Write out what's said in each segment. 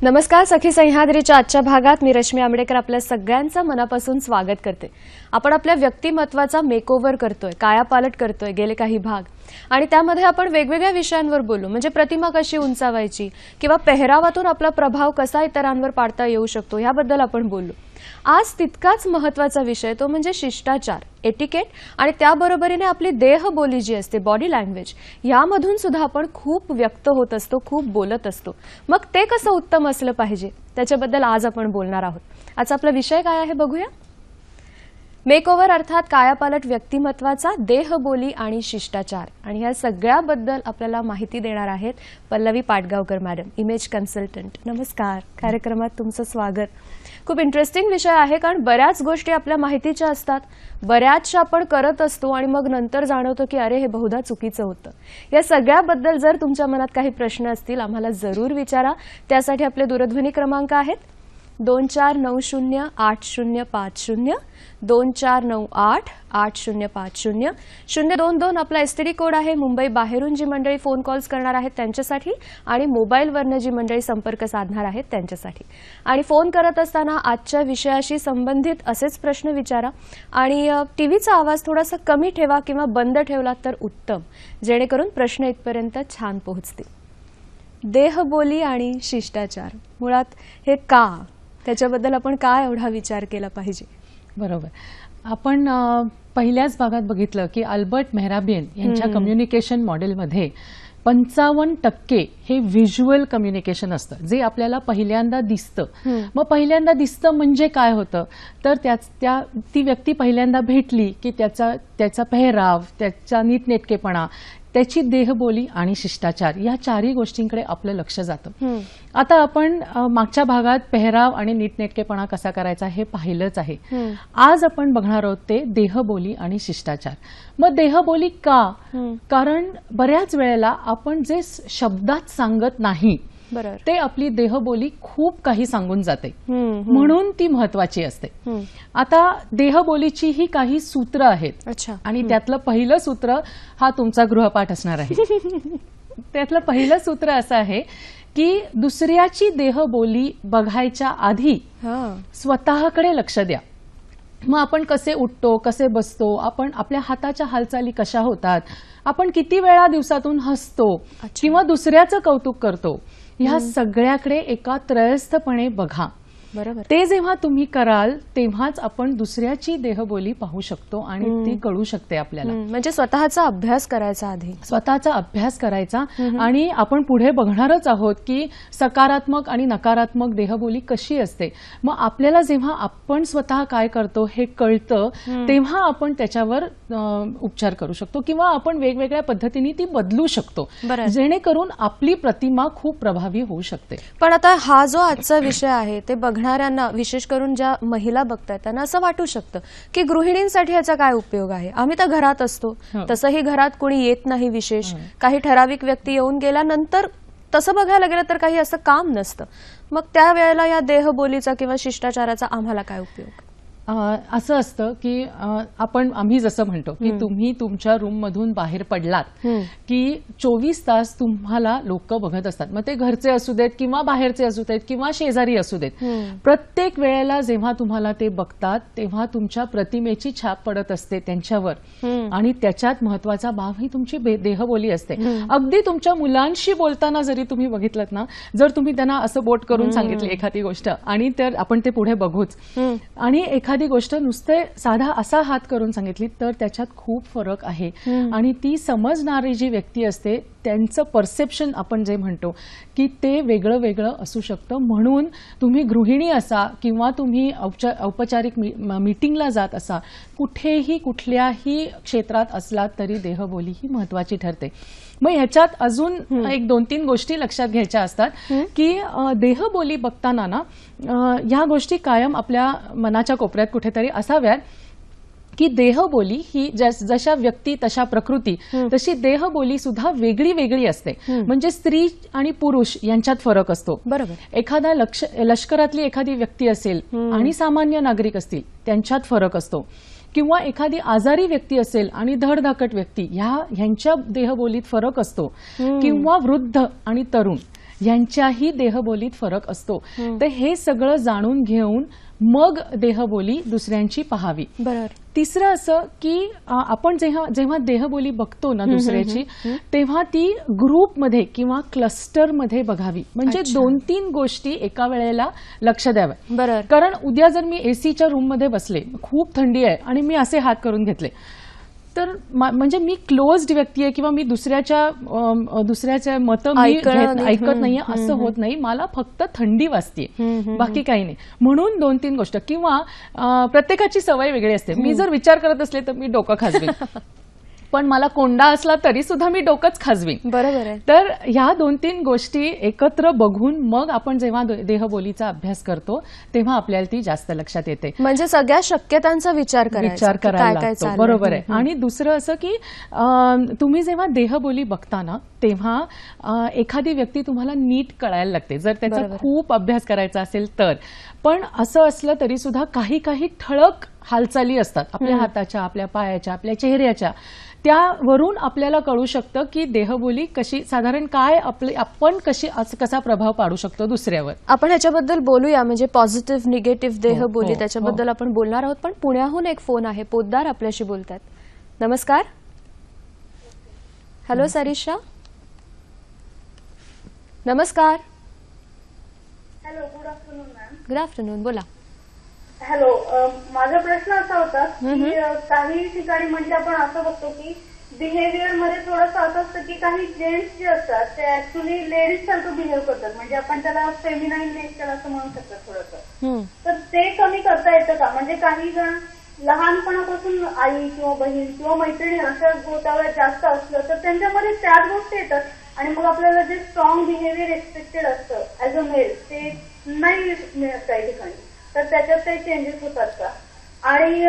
नमस्कार. सखी सह्याद्रीच्या आजच्या भागात मी रश्मी आंबेडकर आपल्या सगळ्यांचं मनापासून स्वागत करते. आपण आपल्या व्यक्तिमत्वाचा मेकओव्हर करतोय, कायापालट करतोय गेले काही भाग, आणि त्यामध्ये आपण वेगवेगळ्या विषयांवर बोलू. म्हणजे प्रतिमा कशी उंचावायची किंवा पेहरावातून आपला प्रभाव कसा इतरांवर पाडता येऊ शकतो याबद्दल आपण बोलू. आज तितकाच महत्त्वाचा विषय तो म्हणजे शिष्टाचार, एटिकेट, आणि त्याबरोबरीने आपली देहबोली जी असते, बॉडी लँग्वेज, यामधून सुद्धा आपण खूप व्यक्त होत असतो, खूप बोलत असतो. मग ते कसं उत्तम असलं पाहिजे त्याच्याबद्दल आज आपण बोलणार आहोत. आजचा आपला विषय काय आहे बघूया. मेकओव्हर अर्थात कायापालट व्यक्तिमत्वाचा, देहबोली आणि शिष्टाचार. आणि ह्या सगळ्याबद्दल आपल्याला माहिती देणार आहेत पल्लवी पाटगावकर मॅडम, इमेज कन्सल्टंट. नमस्कार. कार्यक्रमात तुमचं स्वागत. खूप इंटरेस्टिंग विषय आहे, कारण बऱ्याच गोष्टी आपल्या माहितीच्या असतात, बऱ्याचशा आपण करत असतो आणि मग नंतर जाणवतो की अरे हे बहुधा चुकीचं होतं. या सगळ्याबद्दल जर तुमच्या मनात काही प्रश्न असतील आम्हाला जरूर विचारा. त्यासाठी आपले दूरध्वनी क्रमांक आहेत 24908050, 24988050, 022 आपला एसटीडी कोड आहे. मुंबई बाहेरून जी मंडळी फोन कॉल्स करणार आहेत त्यांच्यासाठी, आणि मोबाईलवरनं जी मंडळी संपर्क साधणार आहेत त्यांच्यासाठी. आणि फोन करत असताना आजच्या विषयाशी संबंधित असेच प्रश्न विचारा, आणि टीव्हीचा आवाज थोडासा कमी ठेवा किंवा बंद ठेवला तर उत्तम, जेणेकरून प्रश्न इथपर्यंत छान पोहोचतील. देहबोली आणि शिष्टाचार, मुळात हे का, त्याच्याबद्दल आपण काय एवढा विचार केला पाहिजे? बरोबर. आपण पहिल्याच भागात बघितलं की अल्बर्ट मेहराबियन यांच्या कम्युनिकेशन मॉडेलमध्ये 55% हे व्हिज्युअल कम्युनिकेशन असतं, जे आपल्याला पहिल्यांदा दिसतं. मग पहिल्यांदा दिसतं म्हणजे काय होतं तर ती व्यक्ती पहिल्यांदा भेटली की त्याचा पेहराव, त्याचा नीटनेटकेपणा, त्याची देहबोली आणि शिष्टाचार, या चारही गोष्टींकडे आपलं लक्ष जातं. आता आपण मागच्या भागात पेहराव आणि नीटनेटकेपणा कसा करायचा हे पाहिलंच आहे. आज आपण बघणार आहोत ते देहबोली आणि शिष्टाचार. मग देहबोली का? कारण बऱ्याच वेळेला आपण जे शब्दात सांगत नाही ते आपली देहबोली खूप काही सांगून जाते, म्हणून ती महत्वाची असते. आता देहबोलीची ही काही सूत्र आहेत, आणि त्यातलं पहिलं सूत्र हा तुमचा गृहपाठ असणार आहे. त्यातलं पहिलं सूत्र असं आहे की दुसऱ्याची देहबोली बघायच्या आधी स्वतःकडे लक्ष द्या. मग आपण कसे उठतो, कसे बसतो, आपण आपल्या हाताच्या हालचाली कशा होतात, आपण किती वेळा दिवसातून हसतो किंवा दुसऱ्याचं कौतुक करतो, ह्या सगळ्याकडे एका त्रयस्थपणे बघा. बरोबर. ते जेव्हा तुम्ही कराल तेव्हाच आपण दुसऱ्याची देहबोली पाहू शकतो आणि ती कळू शकते आपल्याला. म्हणजे स्वतःचा अभ्यास करायचा, आधी स्वतःचा अभ्यास करायचा. आणि आपण पुढे बघणारच आहोत की सकारात्मक आणि नकारात्मक देहबोली कशी असते. मग आपल्याला जेव्हा आपण स्वतः काय करतो हे कळतं तेव्हा आपण त्याच्यावर उपचार करू शकतो, किंवा आपण वेगवेगळ्या पद्धतीने ती बदलू शकतो, जेणेकरून आपली प्रतिमा खूप प्रभावी होऊ शकते. पण आता हा जो आजचा विषय आहे ते बघणाऱ्यांना, विशेष करून ज्या महिला बघतायत, त्यांना असं वाटू शकतं की गृहिणींसाठी याचा काय उपयोग आहे. आम्ही तर घरात असतो, तसंही घरात कोणी येत नाही. विशेष काही ठराविक व्यक्ती येऊन गेल्यानंतर तसं बघायला गेलं तर काही असं काम नसतं. मग त्यावेळेला या देहबोलीचा किंवा शिष्टाचाराचा आम्हाला काय उपयोग? असं असतं की आम्ही जसं म्हणतो की तुम्ही तुमच्या रूम मधून बाहेर पडलात की 24 तास तुम्हाला लोक बघत असतात. मग ते घरचे असू देत किंवा बाहेरचे असू देत किंवा शेजारी असू देत. प्रत्येक वेळेला जेव्हा तुम्हाला ते बघतात तेव्हा तुमच्या प्रतिमेची छाप पडत असते त्यांच्यावर, आणि त्याच्यात महत्वाचा भाग ही तुमची देहबोली असते. अगदी तुमच्या मुलांशी बोलताना जरी तुम्ही बघितलं ना, जर तुम्ही त्यांना असं बोट करून सांगितली एखादी गोष्ट, आणि तर आपण ते पुढे बघूच, आणि एखादी गोष्ट नुसते साधा असा हात करून सांगितली तर त्याच्यात खूप फरक आहे. आणि ती समजणारी जी व्यक्ती असते त्यांचं परसेप्शन आपण जे म्हणतो की ते वेगळं वेगळं असू शकतं. म्हणून तुम्ही गृहिणी असा किंवा तुम्ही औपचारिक मीटिंगला जात असा, कुठेही कुठल्याही क्षेत्रात असलात तरी देहबोली ही महत्वाची ठरते. मग ह्याच्यात अजून एक 2-3 गोष्टी लक्षात घ्यायच्या असतात की देहबोली बघताना ना ह्या गोष्टी कायम आपल्या मनाच्या कोपऱ्यात कुठेतरी असाव्यात की देहबोली ही जशा व्यक्ती तशा प्रकृती, तशी देहबोली सुद्धा वेगळी वेगळी असते. म्हणजे स्त्री आणि पुरुष यांच्यात फरक असतो. बरोबर. एखादा लष्करातली एखादी व्यक्ती असेल आणि सामान्य नागरिक असतील त्यांच्यात फरक असतो, किंवा एखादी आजारी व्यक्ती असेल आणि धडधाकट व्यक्ती ह्यांच्या देहबोलीत फरक असतो, किंवा वृद्ध आणि तरुण यांच्याही देहबोलीत फरक असतो. तर हे सगळं जाणून घेऊन मग देहबोली दुसऱ्यांची पाहावी. बरोबर. तिसरं असं की आपण जेव्हा देहबोली बघतो ना दुसऱ्याची, तेव्हा ती ग्रुपमध्ये किंवा क्लस्टरमध्ये बघावी. म्हणजे 2-3 गोष्टी एका वेळेला लक्ष द्याव्या. बरोबर. कारण उद्या जर मी एसीच्या रूममध्ये बसले, खूप थंडी आहे आणि मी असे हात करून घेतले, तर म्हणजे मी क्लोज्ड व्यक्ती आहे किंवा मी दुसऱ्याच्या मतं मी ऐकत नाहीये असं होत नाही. मला फक्त थंडी वाजतीये, बाकी काही नाही. म्हणून 2-3 गोष्ट किंवा प्रत्येकाची सवय वेगळी असते. मी जर विचार करत असले तर मी डोकं खाजवीन, पण मला कोंडा असला तरी सुद्धा मी डोकंच खाजवीन. बरोबर आहे. तर ह्या 2-3 गोष्टी एकत्र बघून मग आपण जेव्हा देहबोलीचा अभ्यास करतो तेव्हा आपल्याला ती जास्त लक्षात येते. म्हणजे सगळ्या शक्यतांचा विचार करायला लागतो. बरोबर आहे. आणि दुसरं असं की तुम्ही जेव्हा देहबोली बघताना तेव्हा एखादी व्यक्ती तुम्हाला नीट कळायला लागते, जर त्याचा खूप अभ्यास करायचा असेल तर. पण असं असलं तरी सुद्धा काही ठळक हालचाली असतात आपल्या हाताच्या, आपल्या पायाच्या, आपल्या चेहऱ्याच्या. त्यावरून आपल्याला कळू शकतं की देहबोली कशी, साधारण काय आपण कसा प्रभाव पाडू शकतो दुसऱ्यावर. आपण ह्याच्याबद्दल बोलूया, म्हणजे पॉझिटिव्ह निगेटिव्ह देहबोली, त्याच्याबद्दल आपण बोलणार आहोत. पण पुण्याहून एक फोन आहे, पोद्दार आपल्याशी बोलतात. नमस्कार. हॅलो सरिषा. नमस्कार. Hello, good afternoon ma'am. Good afternoon, बोला. हॅलो, माझा प्रश्न असा होता की काही ठिकाणी म्हणजे आपण असं बघतो की बिहेवियर मध्ये थोडंसं असं असतं की काही जेंट्स जे असतात ते ऍक्च्युली लेडीज सारखं बिहेव करतात, म्हणजे आपण त्याला फेमिनाईन नेचर असं म्हणू शकतो थोडंसं. तर ते कमी करता येतं का? म्हणजे काही जण लहानपणापासून आई किंवा बहीण किंवा मैत्रिणी अशा गोतावळ्यात जास्त असलं तर त्यांच्यामध्ये त्याच गोष्टी येतात आणि मग आपल्याला जे स्ट्रॉंग बिहेवियर एक्सपेक्टेड असतं ऍज अ मेल ते नाही मिळत काही ठिकाणी. तर त्याच्यात काही चेंजेस होतात का? आणि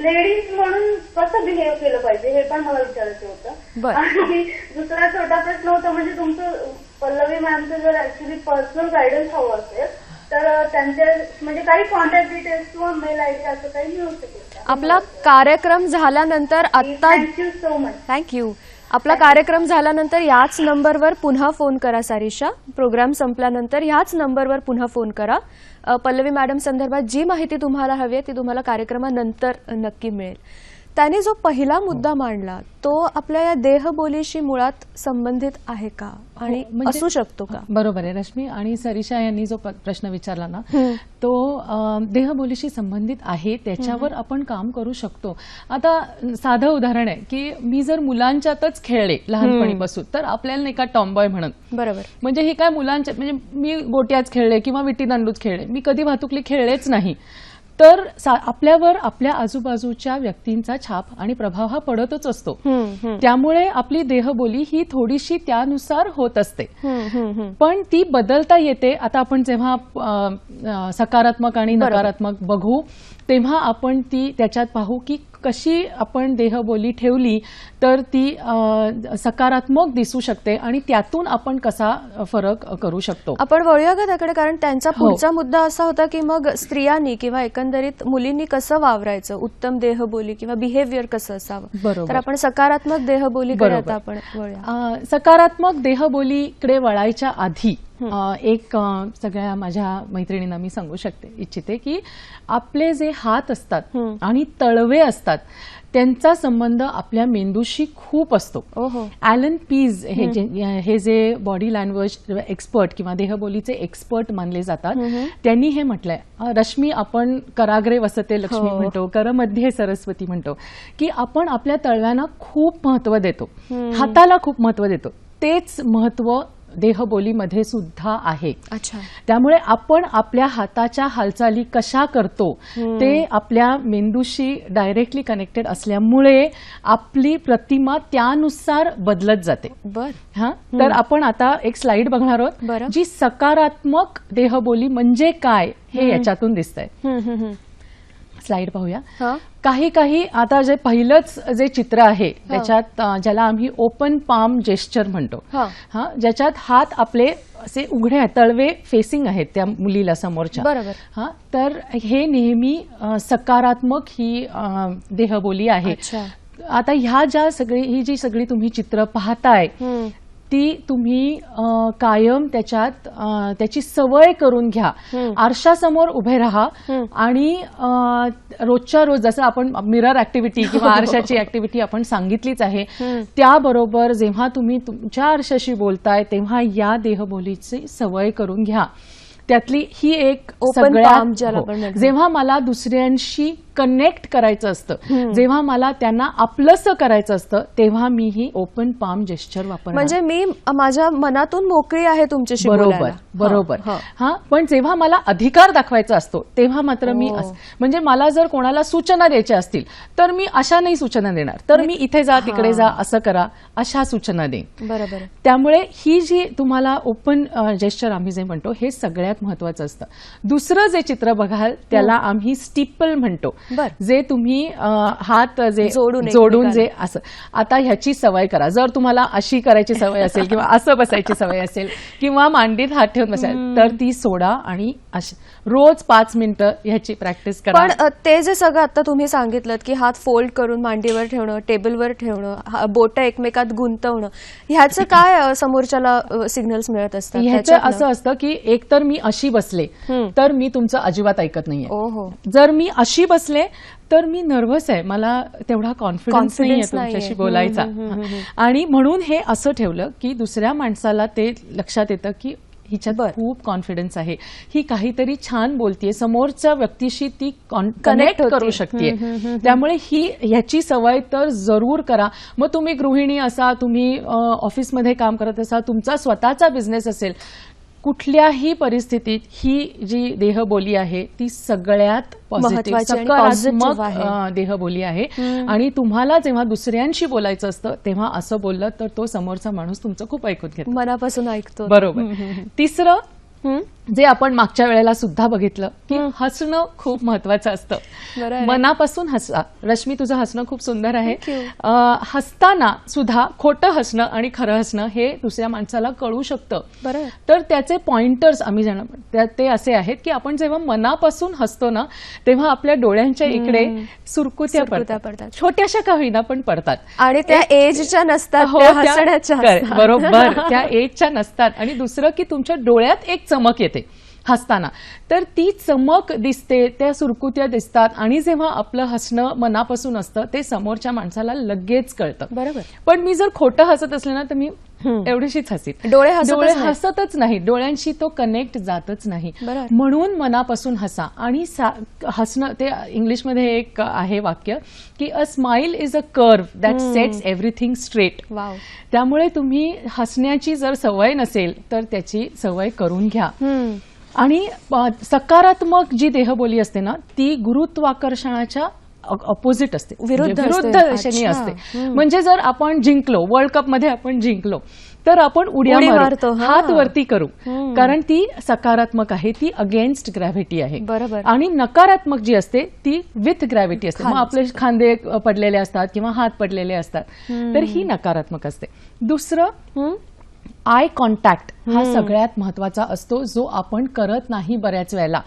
लेडीज म्हणून कसं बिहेव केलं पाहिजे हे पण मला विचारायचं होतं. आणि दुसरा छोटा प्रश्न होता, म्हणजे तुमचं पल्लवी मॅमचं जर ऍक्च्युली पर्सनल गायडन्स हवं असेल तर त्यांच्या म्हणजे काही कॉन्टॅक्ट डिटेल्स किंवा मेल आयडी असं काही मिळू शकेल? आपला कार्यक्रम झाल्यानंतर आता, थँक्यू सो मच. थँक्यू. आपला कार्यक्रम झाल्यानंतर याच नंबरवर पुन्हा फोन करा सारिषा. प्रोग्राम संपल्यानंतर ह्याच नंबरवर पुन्हा फोन करा. पल्लवी मॅडम संदर्भात जी माहिती तुम्हाला हवी आहे ती तुम्हाला कार्यक्रमानंतर नक्की मिळेल. त्याने जो पहिला मुद्दा मांडला तो आपल्या या देहबोलीशी मुळात संबंधित आहे का आणि असू शकतो का? बरोबर आहे रश्मी. आणि सरिषा यांनी जो प्रश्न विचारला ना तो देहबोलीशी संबंधित आहे, त्याच्यावर आपण काम करू शकतो. आता साधं उदाहरण आहे की मी जर मुलांच्यातच खेळले लहानपणीपासून तर आपल्याला नाही का टॉमबॉय म्हणत. बरोबर. म्हणजे ही काय मुलांच्या, म्हणजे मी गोट्याच खेळले किंवा विटी दांडूच खेळले, मी कधी भातुकली खेळलेच नाही. तर आपल्यावर आपल्या आजूबाजूच्या व्यक्तींचा छाप आणि प्रभाव हा पडतच असतो. त्यामुळे आपली देहबोली ही थोडीशी त्यानुसार होत असते, पण ती बदलता येते. आता आपण जेव्हा सकारात्मक आणि नकारात्मक बघू तेव्हा आपण ती त्याच्यात पाहू की कशी आपण देहबोली ठेवली तर ती सकारात्मक दिसू शकते आणि त्यातून आपण कसा फरक करू शकतो. आपण वळूया का त्याकडे? कारण त्यांचा पुढचा मुद्दा असा होता की मग स्त्रियांनी किंवा एकंदरीत मुलींनी कसं वावरायचं, उत्तम देहबोली किंवा बिहेवियर कसं असावं. तर आपण सकारात्मक देहबोलीकडे आता आपण वळूया. सकारात्मक देहबोलीकडे वळायच्या आधी एक सगळ्या माझ्या मैत्रिणींना मी सांगू इच्छिते की आपले जे हात असतात आणि तळवे असतात त्यांचा संबंध आपल्या मेंदूशी खूप असतो. ॲलन पीज हे जे बॉडी लँग्वेज एक्सपर्ट किंवा देहबोलीचे एक्सपर्ट मानले जातात, त्यांनी हे म्हटलंय, रश्मी आपण कराग्रे वसते लक्ष्मी म्हणतो, करमध्ये सरस्वती म्हणतो, की आपण आपल्या तळव्यांना खूप महत्व देतो, हाताला खूप महत्व देतो. तेच महत्व देहबोलीमध्ये सुद्धा आहे. त्यामुळे आपण आपल्या हाताच्या हालचाली कशा करतो ते आपल्या मेंदूशी डायरेक्टली कनेक्टेड असल्यामुळे आपली प्रतिमा त्यानुसार बदलत जाते. तर आपण आता एक स्लाइड बघणार आहोत जी सकारात्मक देहबोली म्हणजे काय हे याच्यातून दिसतंय. स्लाइड पाहूया. काही आता जे पहिलंच जे चित्र आहे त्याच्यात ज्याला आम्ही ओपन पाम जेस्चर म्हणतो, ज्याच्यात हात आपले असे उघडे आहेत, तळवे फेसिंग आहेत त्या मुलीला समोरच्या. बरोबर. तर हे नेहमी सकारात्मक ही देहबोली आहे. आता ही जी सगळी तुम्ही चित्र पाहताय ती तुम्ही कायम त्याच्यात त्याची सवय करून घ्या. आरशासमोर उभे राहा आणि रोजच्या रोज जसं आपण मिरर ऍक्टिव्हिटी किंवा आरशाची ऍक्टिव्हिटी आपण सांगितलीच आहे, त्याबरोबर जेव्हा तुम्ही तुमच्या आरशाशी बोलताय तेव्हा या देहबोलीची सवय करून घ्या. त्यातली ही एक Open palm सगळ्यात ज्याला आपण म्हणतो. जेव्हा मला दुसऱ्यांशी कनेक्ट करायचं असतं, जेव्हा मला त्यांना आपलंसं करायचं असतं, तेव्हा मी ही ओपन पाम जेस्चर वापरणार. म्हणजे मी माझ्या मनातून मोकळी आहे तुमच्याशी बरोबर बोलायला. बरोबर. हा, हा, पण जेव्हा मला अधिकार दाखवायचा असतो तेव्हा मात्र मी म्हणजे मला जर कोणाला सूचना द्यायच्या असतील तर मी अशा नाही सूचना देणार, तर मी इथे जा तिकडे जा असं करा अशा सूचना देईन. बरोबर. त्यामुळे ही जी तुम्हाला ओपन जेस्चर आम्ही जे म्हणतो हे सगळ्यात महत्वाचं असतं. दुसरं जे चित्र बघाल त्याला आम्ही स्टिपल म्हणतो, बर. जे तुम्ही हात जे जोडून जोडून जे असं. आता ह्याची सवय करा. जर तुम्हाला अशी करायची सवय असेल किंवा असं बसायची सवय असेल किंवा मांडीत हात ठेवून बसायला, तर ती सोडा आणि रोज 5 मिनिटं ह्याची प्रॅक्टिस करा. पण ते जे सगळं आता तुम्ही सांगितलं की हात फोल्ड करून मांडीवर ठेवणं, टेबलवर ठेवणं, बोट एकमेकात गुंतवणं, ह्याचं काय समोरच्याला सिग्नल्स मिळत असतात? ह्याचं असं असतं की एकतर मी अशी बसले तर मी तुमचं अजिबात ऐकत नाहीये. ओहो. जर मी अशी बसले तर मी नर्व्हस आहे, मला तेवढा कॉन्फिडन्स नाहीये तुमच्याशी बोलायचा. आणि म्हणून हे असं ठेवलं की दुसऱ्या माणसाला ते लक्षात येतं की हिच्यात खूप कॉन्फिडन्स आहे, ही काहीतरी छान बोलतीये, समोरच्या व्यक्तीशी ती कनेक्ट करू शकते. त्यामुळे ही ह्याची सवय तर जरूर करा. मग तुम्ही गृहिणी असा, तुम्ही ऑफिसमध्ये काम करत असा, तुमचा स्वतःचा बिझनेस असेल, कुठल्याही परिस्थितीत ही जी देहबोली आहे ती सगळ्यात पॉझिटिव्ह सकारात्मक देहबोली आहे. आणि तुम्हाला जेव्हा दुसऱ्यांशी बोलायचं असतं तेव्हा असं बोललं तर तो समोरचा माणूस तुमचं खूप ऐकून घेतो, मनापासून ऐकतो. बरोबर. तिसरं जे आपण मागच्या वेळेला सुद्धा बघितलं की हसणं खूप महत्वाचं असतं. मनापासून हसा. रश्मी, तुझं हसणं खूप सुंदर आहे. हसताना सुद्धा खोटं हसणं आणि खरं हसणं हे दुसऱ्या माणसाला कळू शकतं. तर त्याचे पॉइंटर्स आम्ही ते असे आहेत की आपण जेव्हा मनापासून हसतो ना तेव्हा आपल्या डोळ्यांच्या इकडे सुरकुत्या पडतात, छोट्याशा का होईना पण पडतात, आणि त्या एजच्या नसतात, त्या हसण्याच्या असतात. बरोबर, त्या एजच्या नसतात. आणि दुसरं की तुमच्या डोळ्यात एक चमक येते हसताना, तर ती चमक दिसते, त्या सुरकुत्या दिसतात. आणि जेव्हा आपलं हसणं मनापासून असतं ते समोरच्या माणसाला लगेच कळतं. बरोबर. पण मी जर खोटं हसत असले ना तर मी एवढीशीच हसीन, डोळे हसतच नाही, डोळ्यांशी तो कनेक्ट जातच नाही. म्हणून मनापासून हसा. आणि हसणं, ते इंग्लिशमध्ये एक आहे वाक्य की a smile is a curve that sets everything straight. त्यामुळे तुम्ही हसण्याची जर सवय नसेल तर त्याची सवय करून घ्या. आणि सकारात्मक जी देहबोली असते ना ती गुरुत्वाकर्षणाच्या अपोजिट असते, विरुद्ध दिशेने असते. म्हणजे जर आपण जिंकलो, वर्ल्ड कप मध्ये आपण जिंकलो तर आपण उड्या मारतो, हात वरती करू, कारण ती सकारात्मक आहे, ती अगेन्स्ट ग्रॅव्हिटी आहे. बरोबर. आणि नकारात्मक जी असते ती विथ ग्रॅव्हिटी असते, मग आपले खांदे पडलेले असतात किंवा हात पडलेले असतात, तर ही नकारात्मक असते. दुसरं आय कॉन्टॅक्ट हा सगळ्यात महत्वाचा असतो, जो आपण करत नाही बऱ्याच वेळेला.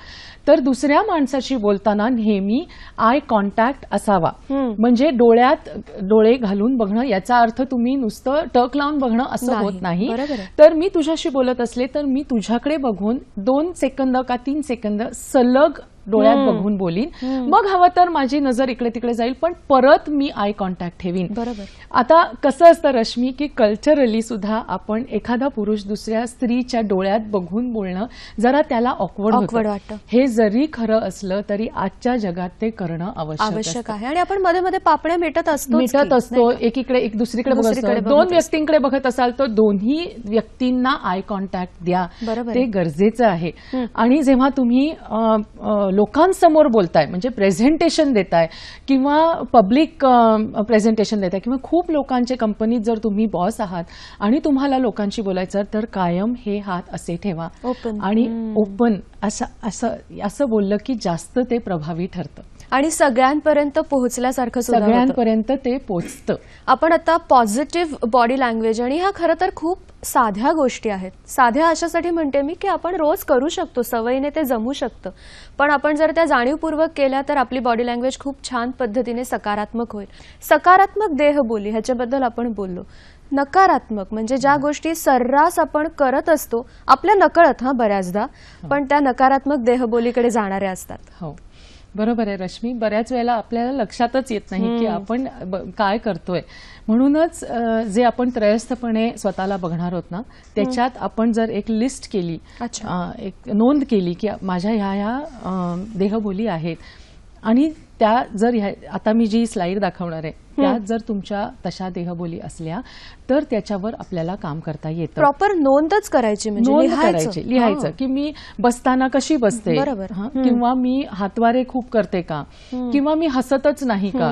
तर दुसऱ्या माणसाशी बोलताना नेहमी आय कॉन्टॅक्ट असावा. म्हणजे डोळ्यात डोळे घालून बघणं, याचा अर्थ तुम्ही नुसतं टक लावून बघणं असं होत नाही. तर मी तुझ्याशी बोलत असले तर मी तुझ्याकडे बघून 2 सेकंद का 3 सेकंद सलग डोळ्यात बघून बोलीन, मग हवं तर माझी नजर इकडे तिकडे जाईल, पण परत मी आय कॉन्टॅक्ट ठेवीन. बरोबर. आता कसं असतं रश्मी की कल्चरली सुद्धा आपण एखादा पुरुष दुसऱ्या स्त्रीच्या डोळ्यात बघून बोलणं जरा त्याला ऑकवर्ड वाटतं. हे जरी खरं असलं तरी आजच्या जगात ते करणं आवश्यक आहे. आणि आपण मध्ये मध्ये पापण्या मिटत असतो, एकीकडे एक दुसरीकडे बघत असतो. 2 व्यक्तींकडे बघत असाल तर दोन्ही व्यक्तींना आय कॉन्टॅक्ट द्या, ते गरजेचं आहे. आणि जेव्हा तुम्ही लोकांसमोर बोलताय, म्हणजे प्रेझेंटेशन देताय किंवा पब्लिक प्रेझेंटेशन देताय किंवा खूप लोकांच्या कंपनीत जर तुम्ही बॉस आहात आणि तुम्हाला लोकांशी बोलायचं तर कायम हे हात असे ठेवा आणि ओपन असं बोललं की जास्त ते प्रभावी ठरतं. आणि सगळ्यांपर्यंत पोहोचल्यासारखं सुद्धा होतं. सगळ्यांपर्यंत ते पोचतं. आपण आता पॉझिटिव्ह बॉडी लँग्वेज, आणि ह्या खरं तर खूप साध्या गोष्टी आहेत. साध्या अशासाठी म्हणते मी की आपण रोज करू शकतो, सवयीने ते जमू शकतं. पण आपण जर त्या जाणीवपूर्वक केल्या तर आपली बॉडी लँग्वेज खूप छान पद्धतीने सकारात्मक होईल. सकारात्मक देहबोली ह्याच्याबद्दल आपण बोललो. नकारात्मक म्हणजे ज्या गोष्टी सर्रास आपण करत असतो आपल्या नकळत, बऱ्याचदा, पण त्या नकारात्मक देहबोलीकडे जाणाऱ्या असतात. हो, बरोबर आहे रश्मी. बऱ्याच वेळेला आपल्याला लक्षातच येत नाही की आपण काय करतोय. म्हणूनच जे आपण त्रयस्थपणे स्वतःला बघणार आहोत ना, त्याच्यात आपण जर एक लिस्ट केली, एक नोंद केली की माझ्या ह्या देहबोली आहेत, आणि त्या जर आता मी जी स्लाइड दाखवणार आहे त्यात जर तुमच्या तशा देहबोली असल्या तर त्याच्यावर आपल्याला काम करता येतं. प्रॉपर नोंदच करायची, म्हणजे नोंद करायची, लिहायचं की मी बसताना कशी बसते, किंवा मी हातवारे खूप करते का, किंवा मी हसतच नाही का.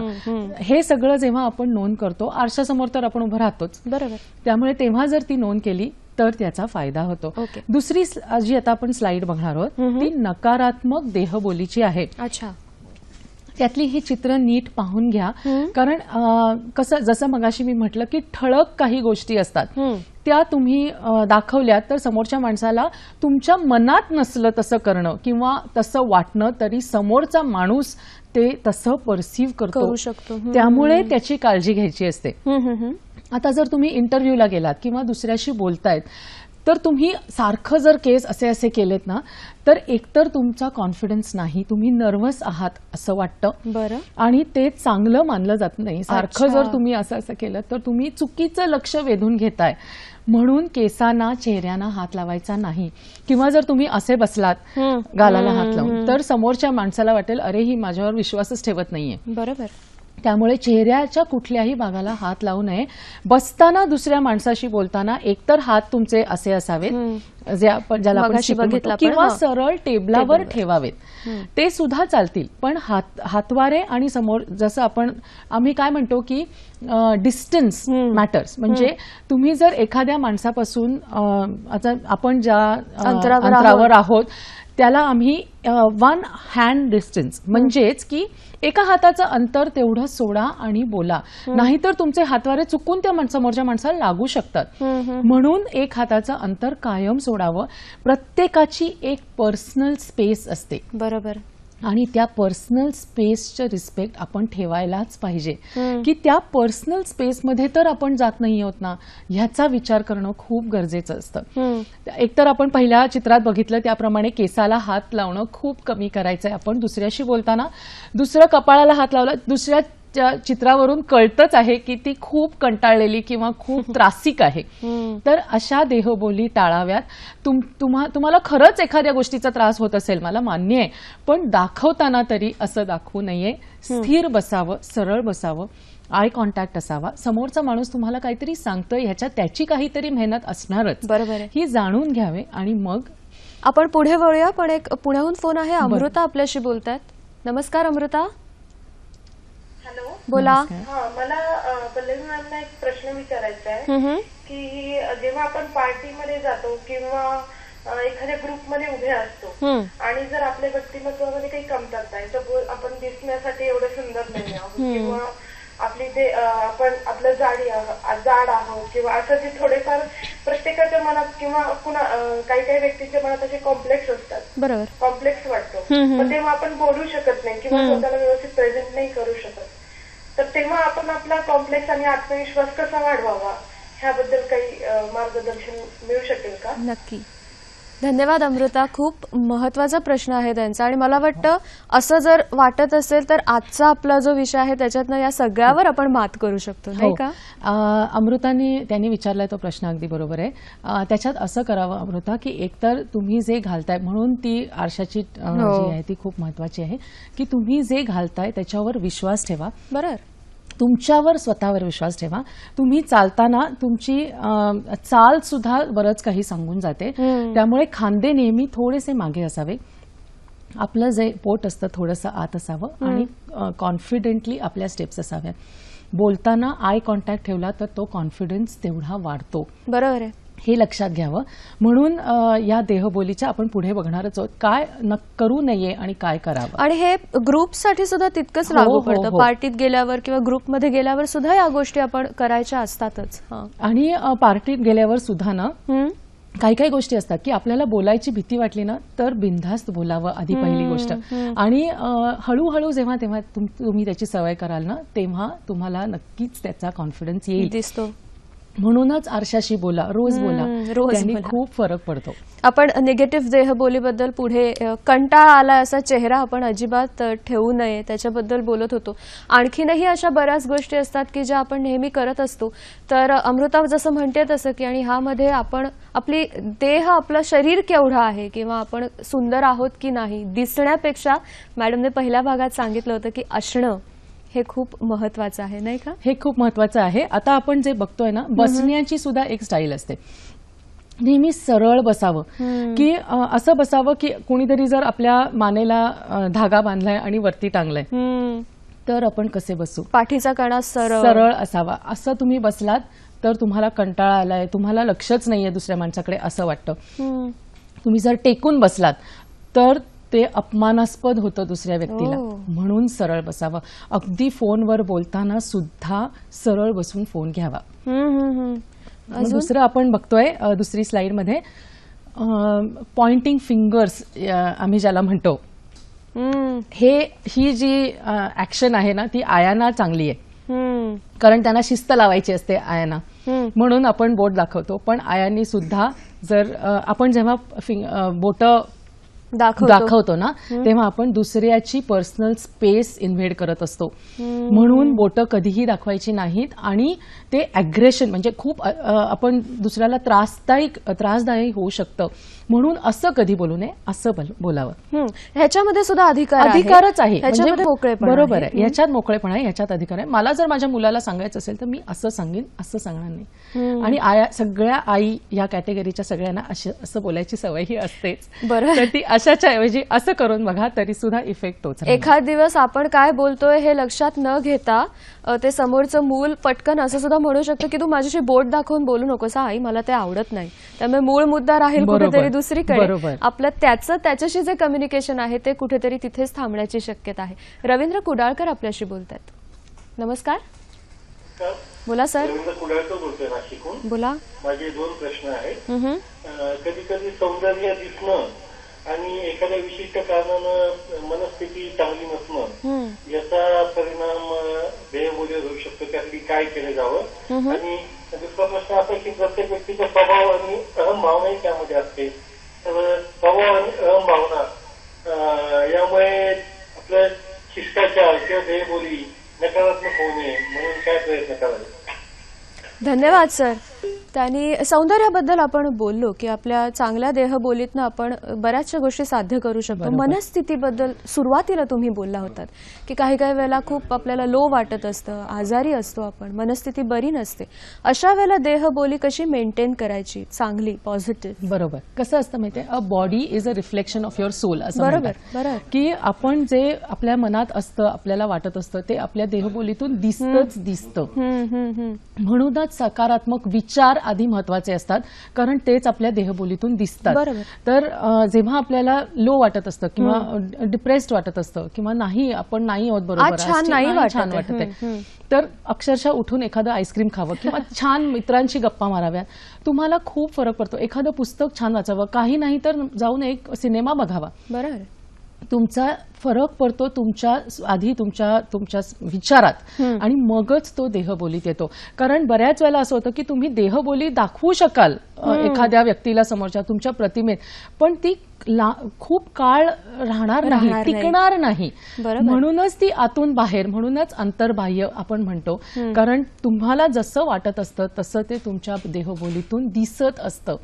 हे सगळं जेव्हा आपण नोंद करतो, आरशासमोर तर आपण उभं राहतोच, बरोबर. त्यामुळे तेव्हा जर ती नोंद केली तर त्याचा फायदा होतो. दुसरी जी आता आपण स्लाइड बघणार आहोत ती नकारात्मक देहबोलीची आहे. अच्छा. त्यातली ही चित्र नीट पाहून घ्या, कारण कसं, जसं मगाशी मी म्हटलं की ठळक काही गोष्टी असतात, त्या तुम्ही दाखवल्या तर समोरच्या माणसाला तुमच्या मनात नसलं तसं करणं किंवा तसं वाटणं तरी समोरचा माणूस ते तसं परसिव्ह करू शकतो. त्यामुळे त्याची काळजी घ्यायची असते. आता जर तुम्ही इंटरव्ह्यूला गेलात किंवा दुसऱ्याशी बोलतायत तर तुम्ही सारखं जर केस असे केलेत ना, तर एकतर तुमचा कॉन्फिडन्स नाही, तुम्ही नर्व्हस आहात असं वाटतं. बरं. आणि ते चांगलं मानलं जात नाही. सारखं जर तुम्ही असं केलं तर तुम्ही चुकीचं लक्ष वेधून घेताय. म्हणून केसांना, चेहऱ्यांना हात लावायचा नाही. किंवा जर तुम्ही असे बसलात गालाला हात लावून, तर समोरच्या माणसाला वाटेल अरे ही माझ्यावर विश्वासच ठेवत नाहीये. बरोबर. त्यामुळे चेहऱ्याच्या कुठल्याही भागाला हात लावू नये. बसताना दुसऱ्या माणसाशी बोलताना एकतर हात तुमचे असे असावेत, जे आपण ज्याला आपण शिकून म्हणतो, किंवा सरळ टेबलावर ठेवावेत. ते सुद्धा चालतील. पण हातवारे आणि समोर, जसं आम्ही काय म्हणतो की डिस्टन्स मॅटर्स. म्हणजे तुम्ही जर एखाद्या माणसापासून आपण ज्या अंतरावर आहोत त्याला आम्ही वन हँड डिस्टन्स, म्हणजेच की एका हाताचं अंतर तेवढं सोडा आणि बोला. नाहीतर तुमचे हातवारे चुकून त्या समोरच्या माणसाला लागू शकतात. म्हणून एक हाताचं अंतर कायम सोडावं. प्रत्येकाची एक पर्सनल स्पेस असते. बरोबर. आणि त्या पर्सनल स्पेसचं रिस्पेक्ट आपण ठेवायलाच पाहिजे. की त्या पर्सनल स्पेसमध्ये तर आपण जात नाही आहोत ना, ह्याचा विचार करणं खूप गरजेचं असतं. एकतर आपण पहिल्या चित्रात बघितलं त्याप्रमाणे केसाला हात लावणं खूप कमी करायचंय. आपण दुसऱ्याशी बोलताना दुसरं कपाळाला हात लावला, दुसऱ्या चित्रावरून कळतच आहे की ती खूप कंटाळलेली किंवा खूप त्रासिक आहे. तर अशा देहबोली टाळाव्यात. तुम्हाला खरंच एखाद्या गोष्टीचा त्रास होत असेल, मला मान्य आहे, पण दाखवताना तरी असं दाखवू नये. स्थिर बसावं, सरळ बसावं, आय कॉन्टॅक्ट असावा. समोरचा माणूस तुम्हाला काहीतरी सांगतोय, ह्याच्यात त्याची काहीतरी मेहनत असणारच, बरोबर आहे, ही जाणून घ्यावे. आणि मग आपण पुढे वळूया. पण एक पुण्याहून फोन आहे, अमृता आपल्याशी बोलतायत. नमस्कार अमृता. हॅलो, बोला. मला पल्लवी मॅमना एक प्रश्न विचारायचा आहे की जेव्हा आपण पार्टीमध्ये जातो किंवा एखाद्या ग्रुपमध्ये उभे असतो आणि जर आपल्या व्यक्तिमत्वामध्ये काही कमतरता आहे, तर आपण दिसण्यासाठी एवढं सुंदर नाही आहोत किंवा आपली ते आपण आपलं जाड आहोत किंवा असं जे थोडेफार प्रत्येकाच्या मनात किंवा काही व्यक्तींच्या मनात असे कॉम्प्लेक्स असतात. बरोबर. कॉम्प्लेक्स वाटतो, पण तेव्हा आपण बोलू शकत नाही किंवा स्वतःला व्यवस्थित प्रेझेंट नाही करू शकत. तर तेव्हा आपण आपला कॉम्प्लेक्स आणि आत्मविश्वास कसा वाढवावा ह्याबद्दल काही मार्गदर्शन मिळू शकेल का? नक्की. धन्यवाद अमृता. खूप महत्वाचा प्रश्न आहे त्यांचा, आणि मला वाटतं असं जर वाटत असेल तर आजचा आपला जो विषय आहे त्याच्यातनं या सगळ्यावर आपण मात करू शकतो, नाही का? त्यांनी विचारलाय तो प्रश्न अगदी बरोबर आहे. त्याच्यात असं करावं अमृता की एकतर तुम्ही जे घालताय, म्हणून ती आरशाची जी आहे ती खूप महत्वाची आहे, की तुम्ही जे घालताय त्याच्यावर विश्वास ठेवा. बरोबर. तुमच्यावर, स्वतःवर विश्वास ठेवा. तुम्ही चालताना तुमची चाल सुद्धा बरंच काही सांगून जाते. त्यामुळे खांदे नेहमी थोडेसे मागे असावे. आपलं जे पोट असतं थोडंसं आत असावं आणि कॉन्फिडेंटली आपल्या स्टेप्स असाव्या. बोलताना आय कॉन्टॅक्ट ठेवला तर तो कॉन्फिडन्स तेवढा वाढतो. बरोबर आहे. हे लक्षात घ्यावं. म्हणून या देहबोलीच्या आपण पुढे बघणारच आहोत, काय करू नये आणि काय करावं. आणि हे ग्रुपसाठी सुद्धा तितकंच हो, लागू हो, पडतं. हो. पार्टीत गेल्यावर किंवा ग्रुपमध्ये गेल्यावर सुद्धा या गोष्टी आपण करायच्या असतातच. आणि पार्टीत गेल्यावर सुद्धा ना हं. काही काही गोष्टी असतात की आपल्याला बोलायची भीती वाटली ना तर बिनधास्त बोलावं, आधी पहिली गोष्ट. आणि हळूहळू जेव्हा तेव्हा तुम्ही त्याची सवय कराल ना तेव्हा तुम्हाला नक्कीच त्याचा कॉन्फिडन्स येईल. दिसतो. म्हणूनच आरशाशी बोला, रोज बोला, रोज त्यांनी बोला. खूप फरक पडतो. आपण निगेटिव्ह देहबोलीबद्दल पुढे कंटाळा आला असा चेहरा आपण अजिबात ठेवू नये त्याच्याबद्दल बोलत होतो. आणखीनही अशा बऱ्याच गोष्टी असतात की ज्या आपण नेहमी करत असतो. तर अमृता जसं म्हणते तसं की आणि ह्यामध्ये आपण आपली देह, आपलं शरीर केवढं आहे किंवा आपण सुंदर आहोत की नाही दिसण्यापेक्षा मॅडमने पहिल्या भागात सांगितलं होतं की असणं हे खूप महत्वाचं आहे, नाही का? हे खूप महत्वाचं आहे. आता आपण जे बघतोय ना बसण्याची सुद्धा एक स्टाईल असते. नेहमी सरळ बसावं की असं बसावं की कुणीतरी जर आपल्या मानेला धागा बांधलाय आणि वरती टांगलाय तर आपण कसे बसू. पाठीचा कणा सरळ असावा. असं तुम्ही बसलात तर तुम्हाला कंटाळा आलाय, तुम्हाला लक्षच नाहीये दुसऱ्या माणसाकडे असं वाटतं. तुम्ही जर टेकून बसलात तर ते अपमानास्पद होतं दुसऱ्या व्यक्तीला. म्हणून सरळ बसावं. अगदी फोनवर बोलताना सुद्धा सरळ बसून फोन घ्यावा. दुसरं आपण बघतोय दुसरी स्लाइड मध्ये पॉइंटिंग फिंगर्स आम्ही ज्याला म्हणतो, ही जी ऍक्शन आहे ना ती आयांना चांगली आहे. कारण त्यांना शिस्त लावायची असते आयांना, म्हणून आपण बोट दाखवतो. पण आयांनी सुद्धा जर आपण जेव्हा बोट दाखवतो ना तेव्हा आपण दुसऱ्याची पर्सनल स्पेस इन्व्हेड करत असतो. म्हणून बोटं कधीही दाखवायची नाहीत. आणि ते अग्रेशन म्हणजे खूप आपण दुसऱ्याला त्रासदायी होऊ शकतं. म्हणून असं कधी बोलू नये, असं बोलावं. ह्याच्यामध्ये सुद्धा अधिकारच आहे. ह्याच्यामध्ये मोकळेपणा बरोबर आहे. ह्याच्यात मोकळेपणा आहे, ह्याच्यात अधिकार आहे. मला जर माझ्या मुलाला सांगायचं असेल तर मी असं सांगेन, असं सांगणार नाही. आणि सगळ्या आई या कॅटेगरीच्या सगळ्यांना असं बोलायची सवयही असतेच. तर ती अशाच्या ऐवजी असं करून बघा, तरी सुद्धा इफेक्ट होतो. एखाद दिवस आपण काय बोलतोय हे लक्षात न घेता ते समोरचं मूल पटकन असं सुद्धा म्हणू शकतं की तू माझ्याशी बोट दाखवून बोलू नकोस आई, मला ते आवडत नाही. त्यामुळे मूळ मुद्दा राहील कुठेतरी दुसरीकडे. आपलं त्याच्याशी जे कम्युनिकेशन आहे ते कुठेतरी तिथेच थांबण्याची शक्यता आहे. रवींद्र कुडाळकर आपल्याशी बोलतात. नमस्कार. बोला सर. रवींद्र कुडाळकर बोलतोय नाशिकहून. बोला. माझे 2 प्रश्न आहेत. कधी कधी सौंदर्य दिसणं आणि एखाद्या विशिष्ट कारणानं मनस्थिती चांगली नसणं याचा परिणाम देहबोलीवर होऊ शकतो. त्यासाठी काय केलं जावं. आणि दुसरा प्रश्न असा की प्रत्येक व्यक्तीचा स्वभाव आणि अहम भावनाही त्यामध्ये असते. तर स्वभाव आणि अहम भावना यामुळे आपलं शिष्टाचार किंवा देहबोली नकारात्मक होऊ नये म्हणून काय प्रयत्न करावे. धन्यवाद सर. त्यांनी सौंदर्याबद्दल आपण बोललो की आपल्या चांगल्या देहबोलीतनं आपण बऱ्याचशा गोष्टी साध्य करू शकतो. मनस्थितीबद्दल सुरुवातीला तुम्ही बोलला होतात की काही काही वेळेला खूप आपल्याला लो वाटत असतं, आजारी असतो आपण, मनस्थिती बरी नसते. अशा वेळेला देहबोली कशी मेंटेन करायची चांगली, पॉझिटिव्ह. बरोबर. कसं असतं माहितीये, a body is a reflection of your soul असं बरोबर की आपण जे आपल्या मनात असतं, आपल्याला वाटत असतं ते आपल्या देहबोलीतून दिसतं. म्हणूनच सकारात्मक विचार आधी महत्वाचे असतात, कारण तेच आपल्या देहबोलीतून दिसतात. तर जेव्हा आपल्याला लो वाटत असतं किंवा डिप्रेस्ड वाटत असतं किंवा आपण नाही आहोत बरोबर, छान वाटत आहे, तर अक्षरशः उठून एखादं आईस्क्रीम खावं किंवा छान मित्रांशी गप्पा माराव्या. तुम्हाला खूप फरक पडतो. एखादं पुस्तक छान वाचावं, काही नाही तर जाऊन एक सिनेमा बघावा. बरोबर. तुमचा फरक पडतो आधी तुमच्या विचारात आणि मगच तो देहबोलीत येतो. कारण बऱ्याच वेळेला असं होतं की तुम्ही देहबोली दाखवू शकाल एखाद्या व्यक्तीला समोरच्या तुमच्या प्रतिमेत, पण ती खूप काळ राहणार नाही, टिकणार नाही. म्हणूनच ती आतून बाहेर, म्हणूनच अंतर्बाह्य आपण म्हणतो. कारण तुम्हाला जसं वाटत असतं तसं ते तुमच्या देहबोलीतून दिसत असतं.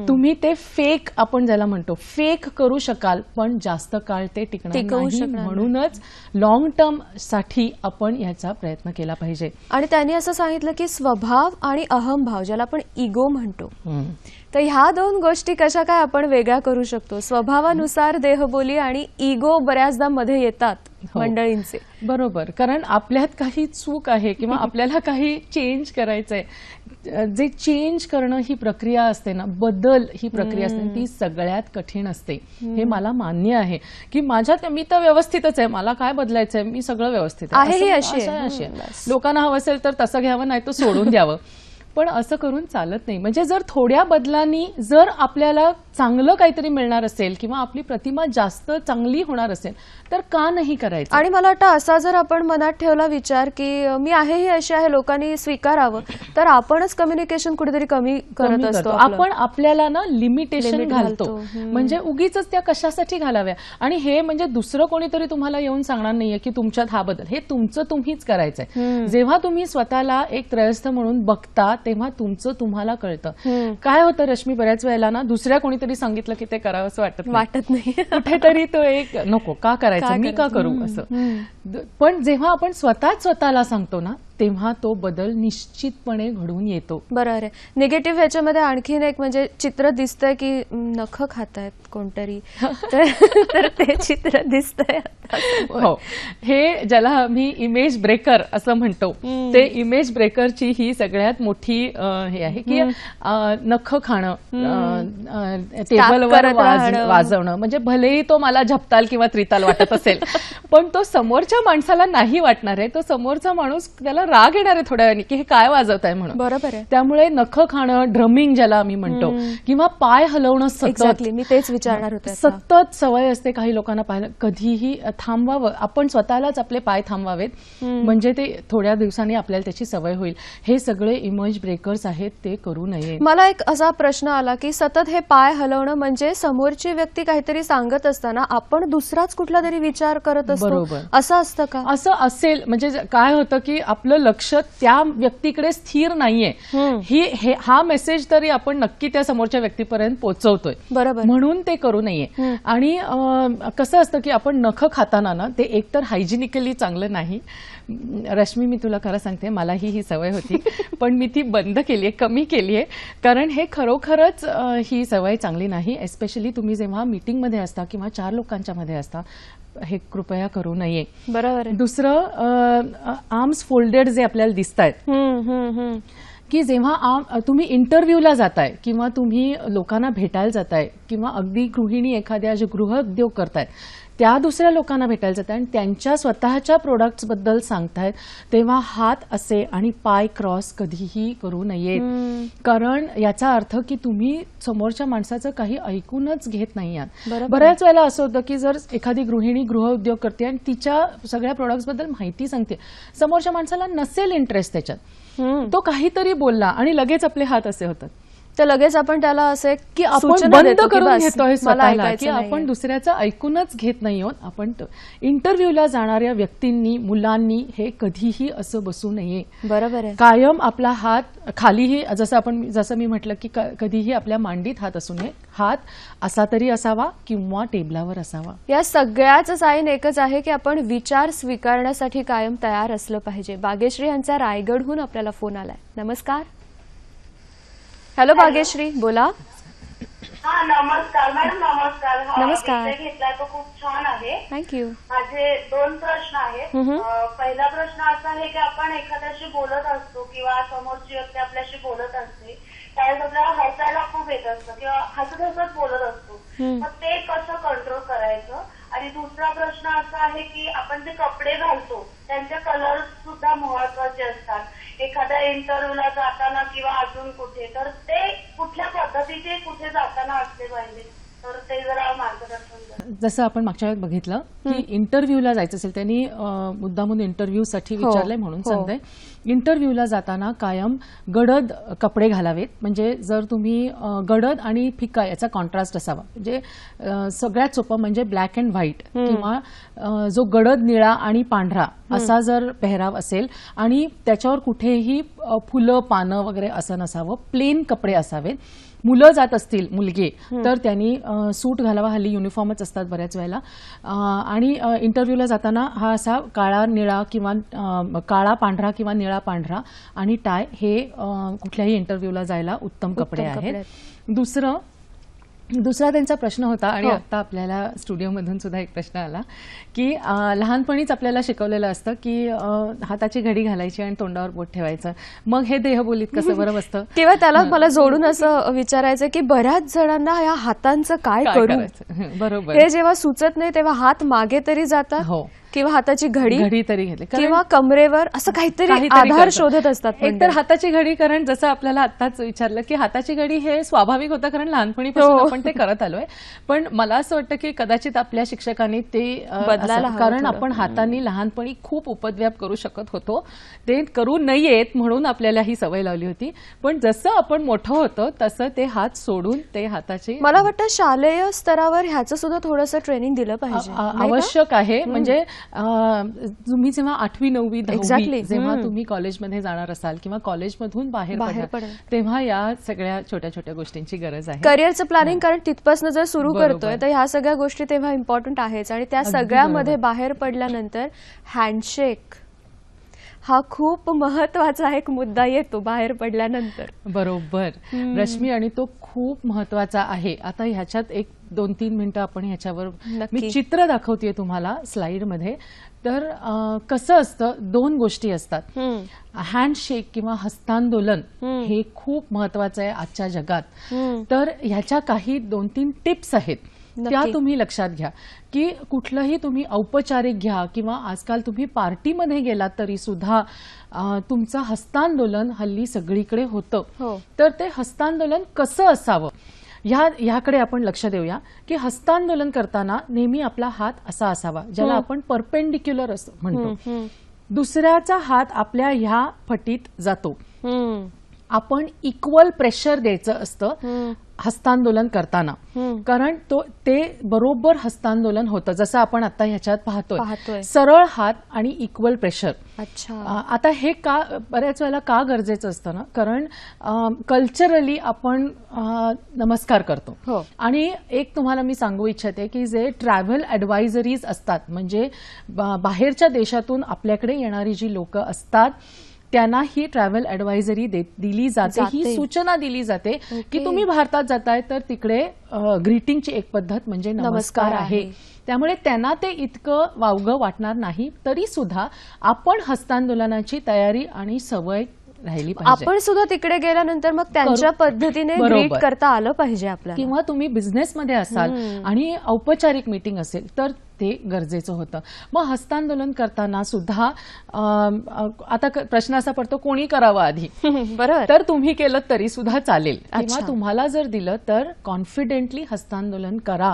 तुम्ही ते फेक, आपण ज्याला म्हणतो फेक करू शकाल, पण जास्त काळ ते टिकणार नाही. म्हणूनच लॉंग टर्म साठी आपण याचा प्रयत्न केला पाहिजे. आणि त्यांनी असं सांगितलं की स्वभाव आणि अहमभाव, ज्याला आपण इगो म्हणतो, तर ह्या 2 गोष्टी कशा काय आपण वेगळ्या करू शकतो. स्वभावानुसार देहबोली आणि इगो बऱ्याचदा मध्ये येतात मंडळींचे. बरोबर. कारण आपल्यात काही चूक आहे किंवा आपल्याला काही चेंज करायचंय, जे चेंज करणं ही प्रक्रिया असते ना, बदल ही प्रक्रिया असते ती सगळ्यात कठीण असते. हे मला मान्य आहे की माझ्यात मी तर व्यवस्थितच आहे, मला काय बदलायचंय, मी सगळं व्यवस्थित आहे ही असं- अशी आहे. असं- अशी आहे. लोकांना हवं असेल तर तसं घ्यावं, नाही तर सोडून द्यावं. पण असं करून चालत नाही. म्हणजे जर थोड्या बदलांनी जर आपल्याला चांगलं काहीतरी मिळणार असेल किंवा आपली प्रतिमा जास्त चांगली होणार असेल तर का नाही करायचं. आणि मला वाटतं असा जर आपण मनात ठेवला विचार की मी आहे ही अशी आहे, लोकांनी स्वीकारावं, तर आपणच कम्युनिकेशन कुठेतरी कमी करत कमी असतो करतो. आपलं. आपण आपल्याला ना लिमिटेशन Limit घालतो. घालतो. म्हणजे उगीच त्या कशासाठी घालाव्या. आणि हे म्हणजे दुसरं कोणीतरी तुम्हाला येऊन सांगणार नाहीये की तुमच्यात हा बदल, हे तुमचं तुम्हीच करायचंय. जेव्हा तुम्ही स्वतःला एक त्रयस्थ म्हणून बघता तेव्हा तुमचं तुम्हाला कळतं. काय होतं रश्मी, बऱ्याच वेळेला ना दुसऱ्या कोणीतरी सांगितलं की ते करावं असं वाटत नाही. कुठेतरी तो एक नको, का करायचं, मी का करू असं. पण जेव्हा आपण स्वतःला सांगतो ना तेव्हा तो बदल निश्चितपणे घडून येतो. बरोबर आहे. निगेटिव्ह ह्याच्यामध्ये आणखीन एक म्हणजे चित्र दिसतंय की नखं खातायत कोणतरी, तर ते चित्र दिसतंय. हो, हे ज्याला आम्ही इमेज ब्रेकर असं म्हणतो, ते इमेज ब्रेकरची ही सगळ्यात मोठी हे आहे की नखं खाणं, टेबलवर करत राहणं. वाजवणं. म्हणजे भलेही तो मला झपताल किंवा त्रिताल वाटत असेल पण तो समोरच्या माणसाला नाही वाटणार आहे. तो समोरचा माणूस त्याला राग येणार आहे थोड्या वेळाने की हे काय वाजवताय म्हणून. बरोबर आहे. त्यामुळे नखं खाणं, ड्रमिंग ज्याला आम्ही म्हणतो, किंवा पाय हलवणं सतत. एक्झॅक्टली, मी तेच विचारणार होते आता. सतत सवय असते काही लोकांना पाहिलं, कधीही थांबवावं. आपण स्वतःलाच आपले पाय थांबवावेत, म्हणजे ते थोड्या दिवसांनी आपल्याला त्याची सवय होईल. हे सगळे इमेज ब्रेकर्स आहेत, ते करू नये. मला एक असा प्रश्न आला की सतत हे पाय हलवणं म्हणजे समोरची व्यक्ती काहीतरी सांगत असताना आपण दुसराच कुठला तरी विचार करत असतो, बरोबर. असं असतं का? असं असेल म्हणजे काय होतं की आपलं लक्ष त्या व्यक्तीकडे स्थिर नाहीये. हा मेसेज तरी आपण नक्की त्या समोरच्या व्यक्तीपर्यंत पोहोचवतोय. बरोबर. म्हणून ते करू नये. आणि कसं असतं की आपण नखं खाताना ना ते एकतर हायजिनिकली चांगलं नाही. रश्मी, मी तुला खरं सांगते, मलाही ही सवय होती पण मी ती बंद केलीये, कमी केलीये. कारण हे खरोखरच ही सवय चांगली नाही. एस्पेशली तुम्ही जेव्हा मीटिंगमध्ये असता किंवा 4 लोकांच्या मध्ये असता, हे कृपया करू नये. बरोबर आहे. दुसरं, आर्म्स फोल्डेड जे आपल्याला दिसत आहेत की जेव्हा तुम्ही इंटरव्ह्यूला जाताय किंवा तुम्ही लोकांना भेटायला जाताय किंवा अगदी गृहिणी एखाद्या जे गृहउद्योग करतायत त्या दुसऱ्या लोकांना भेटायला जातात आणि त्यांच्या स्वतःच्या प्रोडक्ट्स बद्दल सांगतायत, तेव्हा हात असे आणि पाय क्रॉस कधीही करू नयेत. कारण याचा अर्थ की तुम्ही समोरच्या माणसाचं काही ऐकूनच घेत नाही आहात. बऱ्याच वेळेला असं होतं की जर एखादी गृहिणी गृहउद्योग करते आणि तिच्या सगळ्या प्रोडक्ट्स बद्दल माहिती सांगते, समोरच्या माणसाला नसेल इंटरेस्ट त्याच्यात, तो काहीतरी बोलला आणि लगेच आपले हात असे होतात. तर लगेच आपण त्याला असे की आपण सूचना बंद देतो की करून बस, घेतोय मला स्वतःला, ऐकायचं की नाहीये. आपण दुसऱ्याचं ऐकूनच घेत नाही आहोत. आपण इंटरव्ह्यूला जाणाऱ्या व्यक्तींनी, मुलांनी हे कधीही असं बसू नये. बरोबर आहे. कायम आपला हात खालीही, जसं मी म्हटलं की कधीही आपल्या मांडीत हात असू नये. हात असा तरी असावा किंवा टेबलावर असावा. या सगळ्याच साईन एकच आहे की आपण विचार स्वीकारण्यासाठी कायम तयार असलं पाहिजे. बागेश्री यांचा रायगडहून आपल्याला फोन आलाय. नमस्कार. हॅलो बागेश्री, बोला. हा नमस्कार मॅडम. नमस्कार. नमस्कार. विषय घेतलाय तो खूप छान आहे. थँक्यू. माझे 2 प्रश्न आहेत. पहिला प्रश्न असा आहे की आपण एखाद्याशी बोलत असतो किंवा समोरची व्यक्ती आपल्याशी बोलत असते, त्यावेळेस आपल्याला हसायला खूप येत असतं किंवा हसत हसत बोलत असतो, मग ते कसं कंट्रोल करायचं. आणि दुसरा प्रश्न असा आहे की आपण जे कपडे घालतो त्यांचे कलर सुद्धा महत्वाचे असतात. एखाद्या इंटरव्ह्यूला जाताना किंवा अजून कुठे, तर ते कुठल्या पद्धतीचे कुठे जाताना असले पाहिजे, तर ते जरा मार्गदर्शन द्या. जसं आपण मागच्या वेळेत बघितलं की इंटरव्ह्यूला जायचं असेल, त्यांनी मुद्दामून इंटरव्ह्यूसाठी विचारलंय म्हणून सांगते. इंटरव्ह्यूला जाताना कायम गडद कपडे घालावेत. म्हणजे जर तुम्ही गडद आणि फिका याचा कॉन्ट्रास्ट असावा. म्हणजे सगळ्यात सोपं म्हणजे ब्लॅक अँड व्हाईट किंवा जो गडद निळा आणि पांढरा असा जर पेहराव असेल आणि त्याच्यावर कुठेही फुलं पानं वगैरे असं नसावं, प्लेन कपडे असावेत. मुलं जात असतील, मुलगे, तर त्यांनी सूट घालावा. हल्ली युनिफॉर्मच असतात बऱ्याच वेळेला. आणि इंटरव्ह्यूला जाताना हा असा काळा निळा किंवा काळा पांढरा किंवा निळा पांढरा आणि टाय हे कुठल्याही इंटरव्ह्यूला जायला उत्तम कपडे आहेत. दुसरं, दुसरा त्यांचा प्रश्न होता आणि हो. आता आपल्याला स्टुडिओमधून सुद्धा एक प्रश्न आला की लहानपणीच आपल्याला शिकवलेलं असतं की हाताची घडी घालायची आणि तोंडावर बोट ठेवायचं, मग हे देहबोलीत कसं बरं बसतं किंवा त्याला मला जोडून असं विचारायचं की बऱ्याच जणांना या हातांचं काय काय करू, करायचं? बरोबर. हे जेव्हा सुचत नाही तेव्हा हात मागे तरी जातात हो. किंवा हाताची घडी घडी तरी घेतली कारण किंवा कमरेवर असं काहीतरी काहीतरी आधार करतात. शोधत असतात एक तर मंडळी. हाताची घडी, कारण जसं आपल्याला आत्ताच विचारलं की हाताची घडी हे स्वाभाविक होतं कारण लहानपणीपासून हो. आपण ते करत आलोय. पण मला असं वाटतं की कदाचित आपल्या शिक्षकांनी ते बदलायला असं- हवं कारण थोडं. आपण हातांनी लहानपणी खूप उपद्व्याप करू शकत होतो, ते करू नयेत म्हणून आपल्याला ही सवय लावली होती. पण जसं आपण मोठं होतं तसं ते हात सोडून ते हाताची मला वाटतं शालेय स्तरावर ह्याचं सुद्धा थोडंसं ट्रेनिंग दिलं पाहिजे नाही का? आवश्यक आहे. म्हणजे तुम्ही जेव्हा 8वी 9वी 10वी Exactly. जेव्हा तुम्ही कॉलेजमध्ये जाणार असाल किंवा कॉलेजमधून बाहेर बाहेर पडाल पडाल. तेव्हा या सगळ्या छोट्या छोट्या गोष्टींची गरज आहे. करिअरचं प्लॅनिंग कारण तिथपासून जर सुरू बरोबर. करतोय तर ह्या सगळ्या गोष्टी तेव्हा इम्पॉर्टंट आहेच. आणि त्या अगदी सगळ्यामध्ये बरोबर. बाहेर पडल्यानंतर हँडशेक हा खूप महत्वाचा एक मुद्दा येतो बाहेर पडल्यानंतर. बरोबर रश्मी, आणि तो खूप महत्वाचा आहे. आता ह्याच्यात एक 2-3 मिनिटं आपण ह्याच्यावर नक्की. मी चित्र दाखवतेय तुम्हाला स्लाइडमध्ये. तर कसं असतं, 2 गोष्टी असतात. हँडशेक किंवा हस्तांदोलन हे खूप महत्वाचं आहे आजच्या जगात. तर ह्याच्या काही 2-3 टिप्स आहेत, त्या नक्की. तुम्ही लक्षात घ्या की कुठलंही तुम्ही औपचारिक घ्या किंवा आजकाल तुम्ही पार्टीमध्ये गेलात तरी सुद्धा तुमचं हस्तांदोलन हल्ली सगळीकडे होतं. हो. तर ते हस्तांदोलन कसं असावं ह्याकडे आपण लक्ष देऊया की हस्तांदोलन करताना नेहमी आपला हात असा असावा, ज्याला आपण परपेंडिक्युलर असं म्हणतो. दुसऱ्याचा हात आपल्या ह्या फटीत जातो. आपण इक्वल प्रेशर द्यायचं असतं हस्तांदोलन करताना, कारण ते बरोबर हस्तांदोलन होतं जसं आपण आता ह्याच्यात पाहतोय. पाहतोय. सरळ हात आणि इक्वल प्रेशर. अच्छा. आता हे का बऱ्याच वेळेला का गरजेचं असतं ना, कारण कल्चरली आपण नमस्कार करतो. हो. आणि एक तुम्हाला मी सांगू इच्छिते की जे ट्रॅव्हल ॲडवायझरीज असतात, म्हणजे बाहेरच्या देशातून आपल्याकडे येणारी जी लोक असतात त्यांना ही ट्रॅव्हल ॲडवायझरी दिली जाते, ही सूचना दिली जाते की तुम्ही भारतात जाताय तर तिकडे ग्रीटिंगची एक पद्धत म्हणजे नमस्कार आहे. त्यामुळे त्यांना ते इतकं वावगं वाटणार नाही, तरी सुद्धा आपण हस्तांदोलनाची तयारी आणि सवय राहिली पाहिजे. आपण सुद्धा तिकडे गेल्यानंतर मग त्यांच्या पद्धतीने बरोबर. ग्रीट करता आलं पाहिजे आपल्याला. किंवा तुम्ही बिझनेसमध्ये असाल आणि औपचारिक मीटिंग असेल तर ते गरजेचं होतं. मग हस्तांदोलन करताना सुद्धा आता प्रश्न असा पडतो कोणी करावं आधी. बरोबर. तर तुम्ही केलं तरी सुद्धा चालेल, किंवा अच्छा. तुम्हाला जर दिलं तर कॉन्फिडेंटली हस्तांदोलन करा.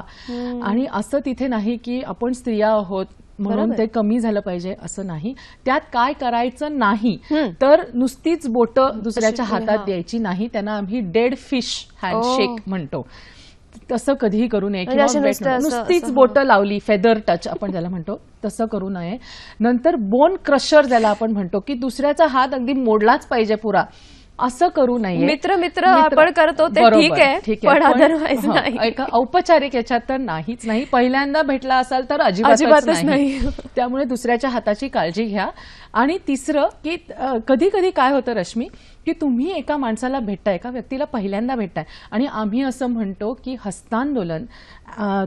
आणि असं तिथे नाही की आपण स्त्रिया आहोत म्हणून ते कमी झालं पाहिजे असं नाही. त्यात काय करायचं नाही तर नुसतीच बोटं दुसऱ्याच्या हातात द्यायची नाही. त्यांना आम्ही डेड फिश हँडशेक म्हणतो. तसं कधीही करू नये. किंवा नुसतीच बोटं लावली, फेदर टच आपण ज्याला म्हणतो, तसं करू नये. नंतर बोन क्रशर ज्याला आपण म्हणतो की दुसऱ्याचा हात अगदी मोडलाच पाहिजे पुरा, असं करू नये. मित्र आपण करतो ते ठीक आहे, पण अदरवाईज नाही. एका औपचारिक याच्यात तर नाहीच नाही. पहिल्यांदा भेटला असाल तर अजिबातच नाही. त्यामुळे दुसऱ्याच्या हाताची काळजी घ्या. आणि तिसरं की कधी कधी काय होतं रश्मी, की तुम्ही एका माणसाला भेटताय, एका व्यक्तीला पहिल्यांदा भेटताय आणि आम्ही असं म्हणतो की हस्तांदोलन,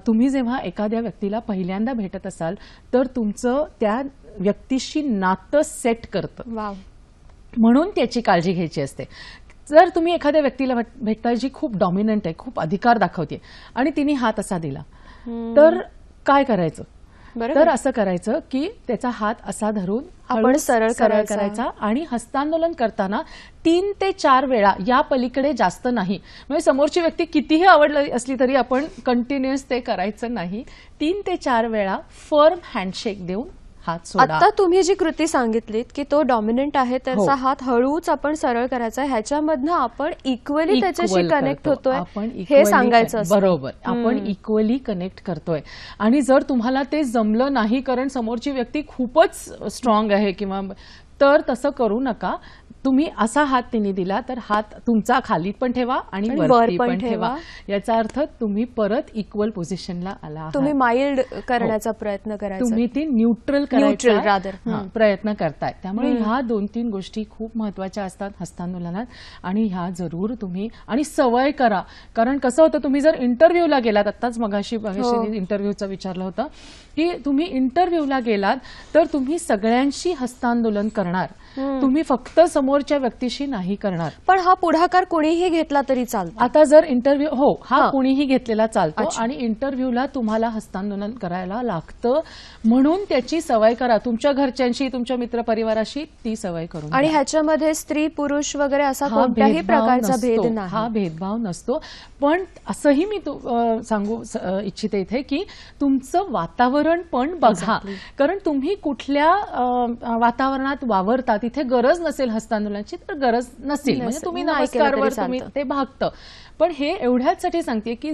तुम्ही जेव्हा एखाद्या व्यक्तीला पहिल्यांदा भेटत असाल तर तुमचं त्या व्यक्तीशी नातं सेट करतं. वाव. म्हणून त्याची काळजी घ्यायची असते. जर तुम्ही एखाद्या व्यक्तीला भेटताय जी खूप डॉमिनंट आहे, खूप अधिकार दाखवते आणि तिने हात असा दिला, तर काय करायचं? तर असं करायचं की त्याचा हात असा धरून आपण सरळ करायचा आणि हस्तांदोलन करताना 3 ते 4 वेळा, या पलीकडे जास्त नाही. म्हणजे समोरची व्यक्ती कितीही आवडली असली तरी आपण कंटिन्युअस ते करायचं नाही. 3 ते 4 वेळा फर्म हँडशेक देऊन हात सोडा. आता तुम्ही जी कृती सांगितलीत की तो डॉमिनंट आहे, त्याचा हात हळूच आपण सरळ करायचा, ह्याच्यामधनं आपण इक्वली त्याच्याशी कनेक्ट होतोय हे सांगायचं असतं. बरोबर, आपण इक्वली कनेक्ट करतोय. आणि जर तुम्हाला ते जमलं नाही कारण समोरची व्यक्ती खूपच स्ट्रॉंग आहे किंवा, तर तसं करू नका. तुम्ही असा हात तिने दिला तर हात तुमचा खाली पण ठेवा आणि आणि वरती वर पण पण ठेवा. याचा अर्थ तुम्ही परत इक्वल पोझिशनला आला आहात. तुम्ही माइल्ड करण्याचा प्रयत्न करायचा. तुम्ही ती न्यूट्रल Neutral, करायचा rather. प्रयत्न करताय. त्यामुळे ह्या 2-3 गोष्टी खूप महत्वाच्या असतात हस्तांदोलनात आणि ह्या जरूर तुम्ही आणि सवय करा. कारण कसं होतं, तुम्ही जर इंटरव्ह्यूला गेलात, आत्ताच मगाशी इंटरव्ह्यूचं विचारलं होतं की तुम्ही इंटरव्ह्यूला गेलात तर तुम्ही सगळ्यांशी हस्तांदोलन करणार, तुम्ही फक्त समोरच्या व्यक्तीशी नाही करणार. पण हा पुढाकार कोणीही घेतला तरी चालतो. आता जर इंटरव्ह्यू हा कोणीही घेतलेला चालतो आणि इंटरव्ह्यूला तुम्हाला हस्तांदोलन करायला लागतं, म्हणून त्याची सवय करा. तुमच्या घरच्यांशी, तुमच्या मित्रपरिवाराशी ती सवय करून आणि घ्या. ह्याच्यामध्ये स्त्री पुरुष वगैरे असा हा कोणत्याही भेदभाव प्रकारचा नसतो. भेद नाही. हा भेदभाव नसतो. पण असंही मी सांगू इच्छिते इथे की तुमचं वातावरण पण बघा. कारण तुम्ही कुठल्या वातावरणात वावरता, तिथे गरज नसेल हस्तांदोलनाची तर गरज नसेल, म्हणजे तुम्ही नाही केलं तरी नमस्कारवर तुम्ही चालतं. ते भागतं. पण हे एवढ्याचसाठी सांगते की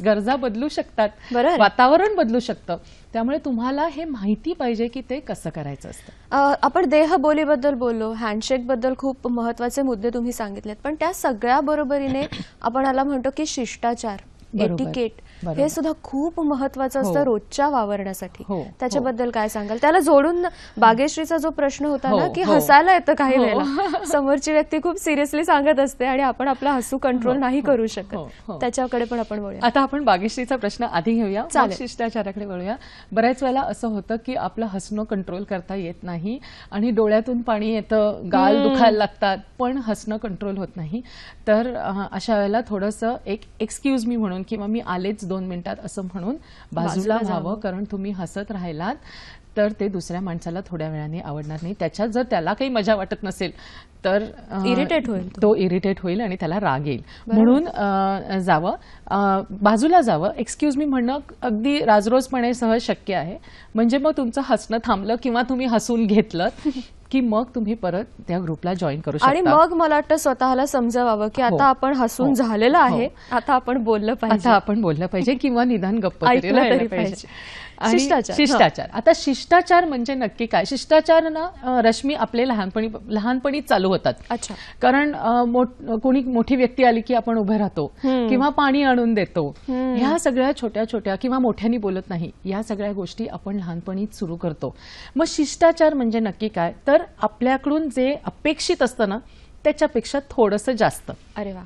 गरजा बदलू शकतात, बरोबर. वातावरण बदलू शकतं. त्यामुळे तुम्हाला हे माहिती पाहिजे की ते कसं करायचं असतं. आपण देहबोलीबद्दल बोललो, हँडशेक बद्दल खूप महत्वाचे मुद्दे तुम्ही सांगितलेत, पण त्या सगळ्या बरोबरीने आपण याला म्हणतो की शिष्टाचार, बरोबर. एटिकेट बरोबर. हे सुद्धा खूप महत्वाचं असतं हो. रोजच्या वावरण्यासाठी. हो. त्याच्याबद्दल काय सांगाल? त्याला जोडून बागेश्रीचा जो प्रश्न होता ना हो. की हो. हसायला येतं काही हो. वेळेला, समोरची व्यक्ती खूप सिरियसली सांगत असते आणि आपण आपला हसू कंट्रोल नाही करू हो. शकत. हो. त्याच्याकडे पण आपण वळूया. आता आपण बागेश्रीचा प्रश्न आधी घेऊया, मग चालेल. शिष्टाचाराकडे वळूया. बऱ्याच वेळेला असं होतं की आपलं हसणं कंट्रोल करता येत नाही आणि डोळ्यातून पाणी येतं, गाल दुखायला लागतात, पण हसणं कंट्रोल होत नाही. तर अशा वेळेला थोडंसं एक एक्सक्यूज मी म्हणून किंवा मी आलेच 2 मिनिटात असं म्हणून बाजूला व्हावं. कारण तुम्ही हसत राहिलात तर ते दुसऱ्या माणसाला थोड्या वेळाने आवडणार नाही. त्याच्यात जर त्याला काही मजा वाटत नसेल तर इरिटेट होईल तो इरिटेट होईल आणि त्याला राग येईल. म्हणून बाजूला जावं. एक्सक्यूज मी म्हणणं अगदी राजरोजपणे सहज शक्य आहे. म्हणजे मग तुमचं हसणं थांबलं किंवा तुम्ही हसून घेतलं की मग तुम्ही परत त्या ग्रुपला जॉईन करू शकता. आणि मग मला वाटतं स्वतःला समजावं की आता आपण हसून झालेलं आहे, आता आपण बोललं पाहिजे, आता आपण बोललं पाहिजे किंवा निदान गप्प तरी ऐकलं राहिलं तरी पाहिजे. पाहिजे. आणि शिष्टाचार. शिष्टाचार. आता शिष्टाचार म्हणजे नक्की काय? शिष्टाचार ना रश्मी आपले लहानपणी चालू होतात. अच्छा. कारण कोणी मोठी व्यक्ती आली की आपण उभे राहतो किंवा पाणी आणून देतो. ह्या सगळ्या छोट्या छोट्या किंवा मोठ्यानी बोलत नाही, या सगळ्या गोष्टी आपण लहानपणीच सुरू करतो. मग शिष्टाचार म्हणजे नक्की काय? तर आपल्याकडून जे अपेक्षित असतं ना त्याच्यापेक्षा थोडंसं जास्त, अरे वा,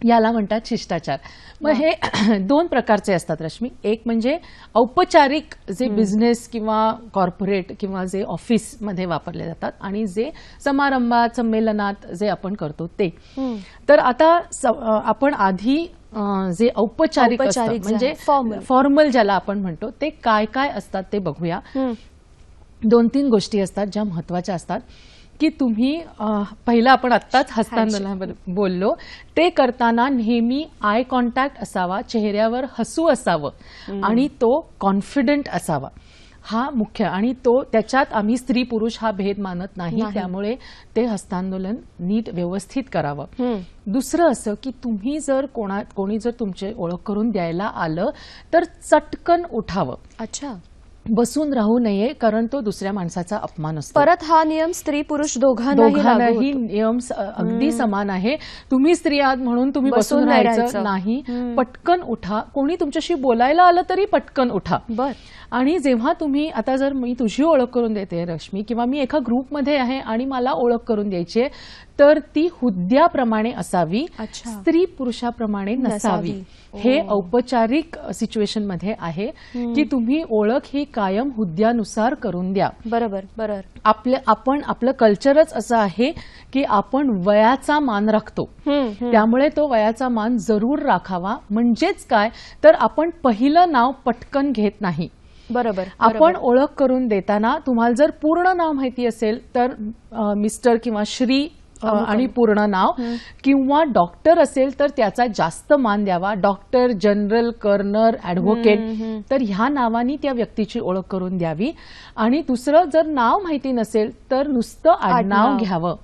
याला म्हणतात शिष्टाचार. मग हे 2 प्रकारचे असतात रश्मी. एक म्हणजे औपचारिक, जे बिझनेस किंवा कॉर्पोरेट किंवा जे ऑफिसमध्ये वापरले जातात, आणि जे समारंभात, संमेलनात जे आपण करतो ते. तर आता आपण आधी जे औपचारिक असतं, जे म्हणजे आहे, फॉर्मल ज्याला आपण म्हणतो, ते काय काय असतात ते बघूया. 2-3 गोष्टी असतात ज्या महत्वाच्या असतात की तुम्ही पहिलं आपण आत्ताच हस्तांदोलनाबद्दल बोललो, ते करताना नेहमी आय कॉन्टॅक्ट असावा, चेहऱ्यावर हसू असावं आणि तो कॉन्फिडंट असावा. हा मुख्य. आणि त्याच्यात आम्ही स्त्री पुरुष हा भेद मानत नाही, त्यामुळे ते हस्तांदोलन नीट व्यवस्थित करावं. दुसरं असं की तुम्ही जर कोणी जर तुमची ओळख करून द्यायला आलं तर चटकन उठावं. अच्छा. बसून राहू नये, कारण तो दुसऱ्या माणसाचा अपमान असतो. परत हा नियम स्त्री पुरुष दोघांनाही नियम अगदी समान आहे. तुम्ही स्त्री आहात म्हणून तुम्ही बसून राहायचं नाही. पटकन उठा. कोणी तुमच्याशी बोलायला आलं तरी पटकन उठा. बर. आणि जेव्हा तुम्ही, आता जर मी तुझी ओळख करून देते रश्मी, किंवा मी एका ग्रुपमध्ये आहे आणि मला ओळख करून द्यायची आहे, तर ती हुद्द्याप्रमाणे असावी, स्त्री पुरुषाप्रमाणे नसावी. हे औपचारिक सिच्युएशन मध्ये आहे की तुम्ही ओळख ही कायम हुद्द्यानुसार करून द्या. बरोबर बरोबर. आपलं कल्चरच असं आहे की आपण वयाचा मान राखतो, त्यामुळे तो वयाचा मान जरूर राखावा. म्हणजेच काय, तर आपण पहिलं नाव पटकन घेत नाही. बरोबर. आपण ओळख करून देताना तुम्हाला जर पूर्ण नाव माहिती असेल तर मिस्टर किंवा श्री आणि पूर्ण नाव, किंवा डॉक्टर असेल तर त्याचा जास्त मान द्यावा. डॉक्टर, जनरल, कर्नल, ॲडव्होकेट, तर ह्या नावानी त्या व्यक्तीची ओळख करून द्यावी. आणि दुसरं, जर नाव माहिती नसेल तर नुसतं आडनाव घ्यावं.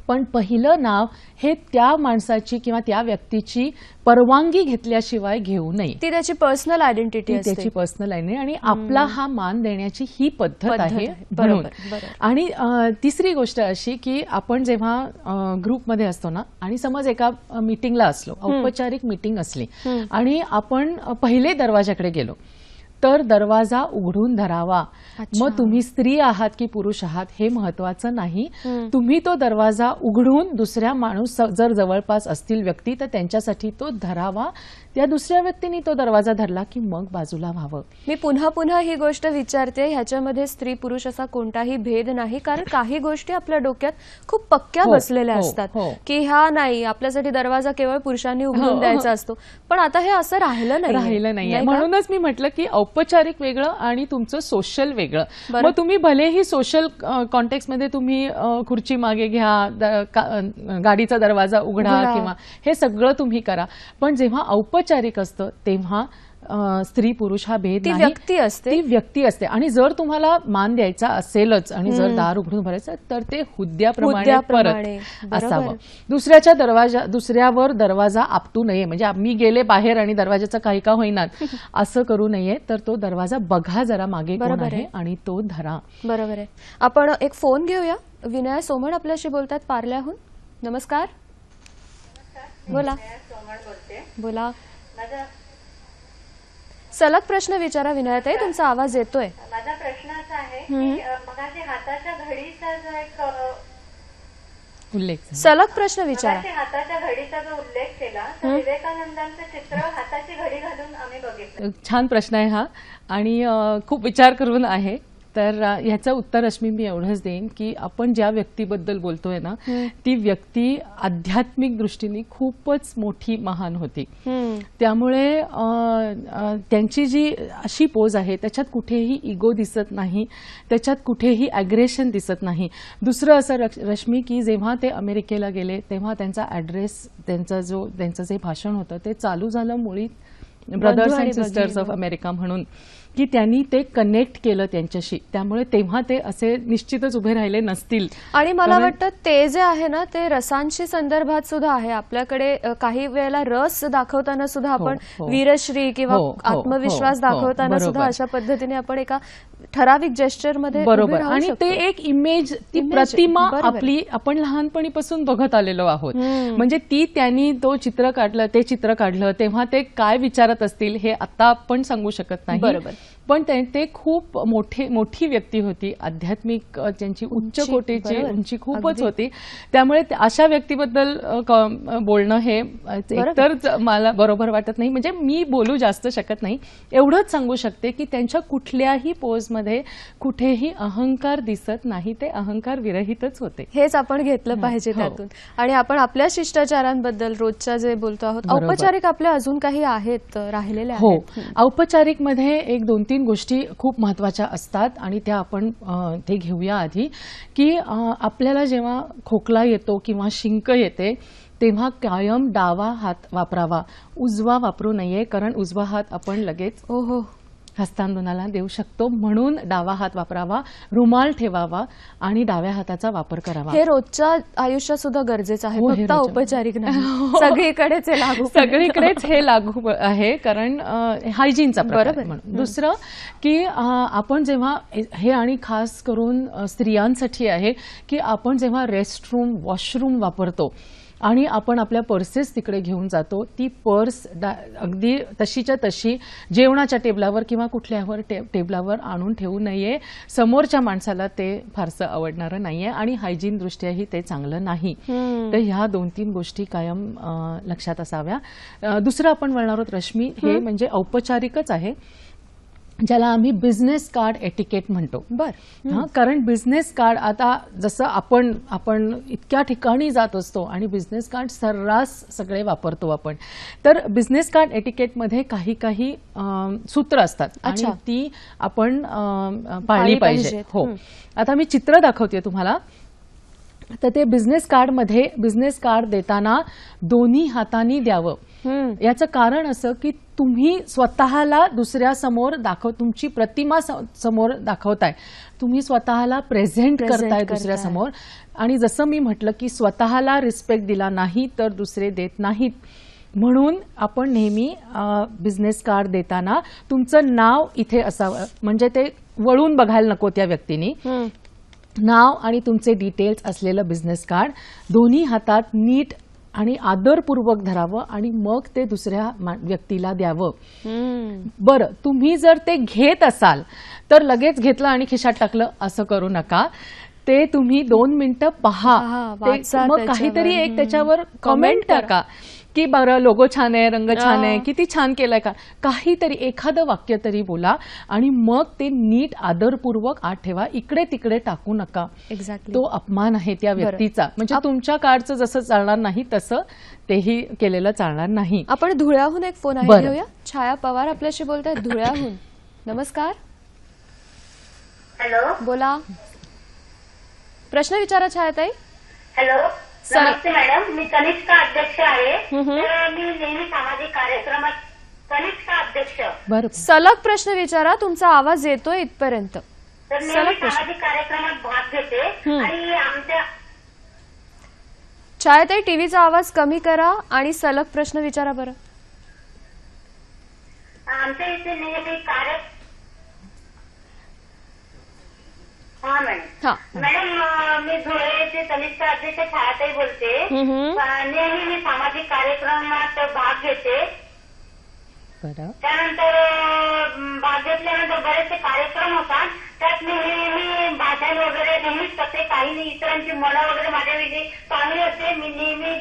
पण पहिलं नाव हे त्या माणसाची किंवा त्या व्यक्तीची परवानगी घेतल्याशिवाय घेऊ नये. ती त्याची पर्सनल आयडेंटिटी ती असते. त्याची पर्सनल आहे आणि आपला हा मान देण्याची ही पद्धत आहे बरोबर, म्हणून. बरोबर. आणि तिसरी गोष्ट अशी की आपण जेव्हा ग्रुपमध्ये असतो ना आणि समज एका मीटिंगला असलो, औपचारिक मीटिंग असली आणि आपण पहिले दरवाजाकडे गेलो तर दरवाजा उघडून धरावा. अच्छा. मग तुम्ही स्त्री आहात की पुरुष आहात हे महत्वाचं नाही. तुम्ही तो दरवाजा उघडून दुसऱ्या माणूस जर जवळपास असतील व्यक्ती तर त्यांच्यासाठी तो धरावा. त्या दुसऱ्या व्यक्तीने तो दरवाजा धरला की मग बाजूला व्हावं. मी पुन्हा पुन्हा ही गोष्ट विचारते, ह्याच्यामध्ये स्त्री पुरुष असा कोणताही भेद नाही, कारण काही गोष्टी आपल्या डोक्यात खूप पक्क्या हो, बसलेल्या हो, असतात हो. की हा नाही, आपल्यासाठी दरवाजा केवळ पुरुषांनी उघडून द्यायचा असतो. पण आता हे असं राहिलं नाही, राहिलं नाहीये. म्हणूनच मी म्हटलं की औपचारिक वेगळं आणि तुमचं सोशल वेगळं. बरं. मग तुम्ही भलेही सोशल कॉन्टेक्स्ट मध्ये तुम्ही खुर्ची मागे घ्या, गाडीचा दरवाजा उघडा किंवा हे सगळं तुम्ही करा, पण जेव्हा औपचारिक असतं तेव्हा स्त्री पुरुष हा भेद ती नाही. व्यक्ती असते. ती व्यक्ती असते आणि जर तुम्हाला मान द्यायचा असेलच आणि जर दार उघडून भरायचं तर ते हुद्द्याप्रमाणे परत असावं. दुसऱ्यावर दरवाजा आपटू नये. म्हणजे मी गेले बाहेर आणि दरवाजाचा काही का होईनात असं करू नये. तर तो दरवाजा बघा जरा मागे कोण आहे आणि तो धरा. बरोबर आहे. आपण एक फोन घेऊया. विनया सोमण आपल्याशी बोलतात पार्ल्याहून. नमस्कार. बोला बोला. सलग प्रश्न विचारा विनयाताई, तुमचा आवाज येतोय. माझा प्रश्न असा आहे की मगाशी हाताच्या घडीचा जो एक उल्लेख झाला. सलग प्रश्न विचारा. मगाशी हाताच्या घडीचा जो उल्लेख केला तर विवेकानंदांचं चित्र हाताची घडी घालून आम्ही बघितलं. छान प्रश्न आहे हा आणि खूप विचार करून आहे. तर ह्याचं उत्तर रश्मी मी एवढंच देईन की आपण ज्या व्यक्तीबद्दल बोलतोय ना ती व्यक्ती आध्यात्मिक दृष्टीने खूपच मोठी महान होती. त्यामुळे त्यांची जी अशी पोज आहे त्याच्यात कुठेही इगो दिसत नाही, त्याच्यात कुठेही अग्रेशन दिसत नाही. दुसरं असं रश्मी की जेव्हा ते अमेरिकेला गेले तेव्हा त्यांचा ॲड्रेस, त्यांचं जे भाषण होतं ते चालू झालं मुळीत brothers and sisters of America म्हणून, की त्यांनी ते कनेक्ट केलं त्यांच्याशी. त्यामुळे तेव्हा ते असे निश्चितच उभे राहिले नसतील. आणि मला वाटतं ते जे आहे ना ते रसांशी संदर्भात सुद्धा आहे. आपल्याकडे काही वेळेला रस दाखवताना सुद्धा आपण वीरश्री किंवा आत्मविश्वास दाखवताना सुद्धा अशा पद्धतीने आपण एका ठराविक जेस्चर मध्ये बरोबर. आणि ते एक इमेज, ती प्रतिमा आपली आपण लहानपणीपासून बघत आलेलो आहोत. म्हणजे त्यांनी ते चित्र काढलं तेव्हा ते काय विचारत असतील हे आता आपण सांगू शकत नाही. बरोबर. पण ते खूप मोठी व्यक्ती होती. आध्यात्मिक त्यांची उच्च कोटीची उंची खूपच होती. त्यामुळे अशा व्यक्तीबद्दल बोलणं हे एकतर मला बरोबर वाटत नाही. म्हणजे मी बोलू जास्त शकत नाही. एवढंच सांगू शकते की त्यांच्या कुठल्याही पोजमध्ये कुठेही अहंकार दिसत नाही. ते अहंकार विरहितच होते. हेच आपण घेतलं पाहिजे त्यातून. आणि आपण आपल्या शिष्टाचारांबद्दल रोजच्या जे बोलतो आहोत, औपचारिक आपल्या अजून काही आहेत राहिलेल्या? हो, औपचारिक मध्ये एक 2-3 गोष्टी खूप महत्वाच्या असतात आणि त्या आपण ते घेऊया आधी. की आपल्याला जेव्हा खोकला येतो किंवा शिंक येते तेव्हा कायम डावा हात वापरावा, उजवा वापरू नये. कारण उजवा हात आपण लगेच हस्तांदोलनाला देऊ शकतो. म्हणून डावा हात वापरावा, रुमाल ठेवावा आणि डाव्या हाताचा वापर करावा. हे रोजच्या आयुष्यात सुद्धा गरजेचं आहे, फक्त औपचारिक नाही. सगळीकडेच हे लागू, सगळीकडेच हे लागू आहे. कारण हायजीनचा प्रकार म्हणून. दुसरं की आपण जेव्हा हे, आणि खास करून स्त्रियांसाठी आहे की आपण जेव्हा रेस्टरूम, वॉशरूम वापरतो आणि आपण आपल्या पर्सेस तिकडे घेऊन जातो, ती पर्स अगदी तशीच्या तशी जेवणाच्या टेबलावर किंवा कुठल्यावर टेबलावर आणून ठेवू नये. समोरच्या माणसाला ते फारसं आवडणारं नाहीये आणि हायजीन दृष्ट्याही ते चांगलं नाही. तर ह्या 2-3 गोष्टी कायम लक्षात असाव्या. दुसरं आपण म्हणणार आहोत रश्मी, हे म्हणजे औपचारिकच आहे, ज्याला आम्ही बिझनेस कार्ड एटिकेट म्हणतो. कारण बिझनेस कार्ड आता जसं आपण इतक्या ठिकाणी जात असतो आणि बिझनेस कार्ड सर्रास सगळे वापरतो आपण. तर बिझनेस कार्ड एटिकेटमध्ये काही सूत्र असतात आणि ती आपण पाळली पाहिजे. हो, आता मी चित्र दाखवते तुम्हाला. तर ते बिझनेस कार्ड देताना दोन्ही हातांनी द्यावं. याचं कारण असं की तुम्ही स्वतःला दुसऱ्या समोर तुमची प्रतिमा समोर दाखवताय, तुम्ही स्वतःला प्रेझेंट करताय दुसऱ्या समोर. आणि जसं मी म्हटलं की स्वतःला रिस्पेक्ट दिला नाही तर दुसरे देत नाहीत. म्हणून आपण नेहमी बिझनेस कार्ड देताना तुमचं नाव इथे असावं, म्हणजे ते वळून बघायला नको त्या व्यक्तीने. नाव आणि तुमचे डिटेल्स असलेलं बिझनेस कार्ड दोन्ही हातात नीट आणि आदरपूर्वक धरावं आणि मग ते दुसऱ्या व्यक्तीला द्यावं. बरं, तुम्ही जर ते घेत असाल तर लगेच घेतलं आणि खिशात टाकलं असं करू नका. ते तुम्ही 2 मिनिटं पहा, मग काहीतरी एक त्याच्यावर कमेंट टाका की बरं लोगो छान आहे, रंग छान आहे, किती छान केलाय का, काहीतरी एखादं वाक्य तरी बोला आणि मग ते नीट आदरपूर्वक आत ठेवा. इकडे तिकडे टाकू नका. एक्झॅक्टली. तो अपमान आहे त्या व्यक्तीचा. म्हणजे तुमच्या कार्डचं जसं चालणार नाही तसं तेही केलेलं चालणार नाही. आपण धुळ्याहून एक फोन आहे, बरं. घेऊया. छाया पवार आपल्याशी बोलतायत धुळ्याहून. नमस्कार. हॅलो. बोला, प्रश्न विचारा छायाताई. हॅलो. सर. नमस्ते मॅडम, मी कनिष्ठा अध्यक्ष आहे. तर मी नेहमी सामाजिक कार्यक्रमात कनिष्ठा अध्यक्ष. बरं, सलग प्रश्न विचारा, तुमचा आवाज येतोय इथपर्यंत. तर नेहमी सामाजिक कार्यक्रमात भाग घेते आणि आमच्या छायाताई टीव्हीचा आवाज कमी करा आणि सलग प्रश्न विचारा बरं. आमच्या इथे नेहमी कार्य. हा मॅडम. हा. मॅडम, मी धुळेचे कनिष्ठ अध्यक्ष छायाताई बोलते. नेहमी मी सामाजिक कार्यक्रमात भाग घेते. बरं. त्यानंतर भाग घेतल्यानंतर बरेचसे कार्यक्रम होतात. त्यात नेहमी भाषण वगैरे नेहमीच करते. काही नाही, इतरांची मनं वगैरे माझ्याविषयी चांगली असते. मी नेहमी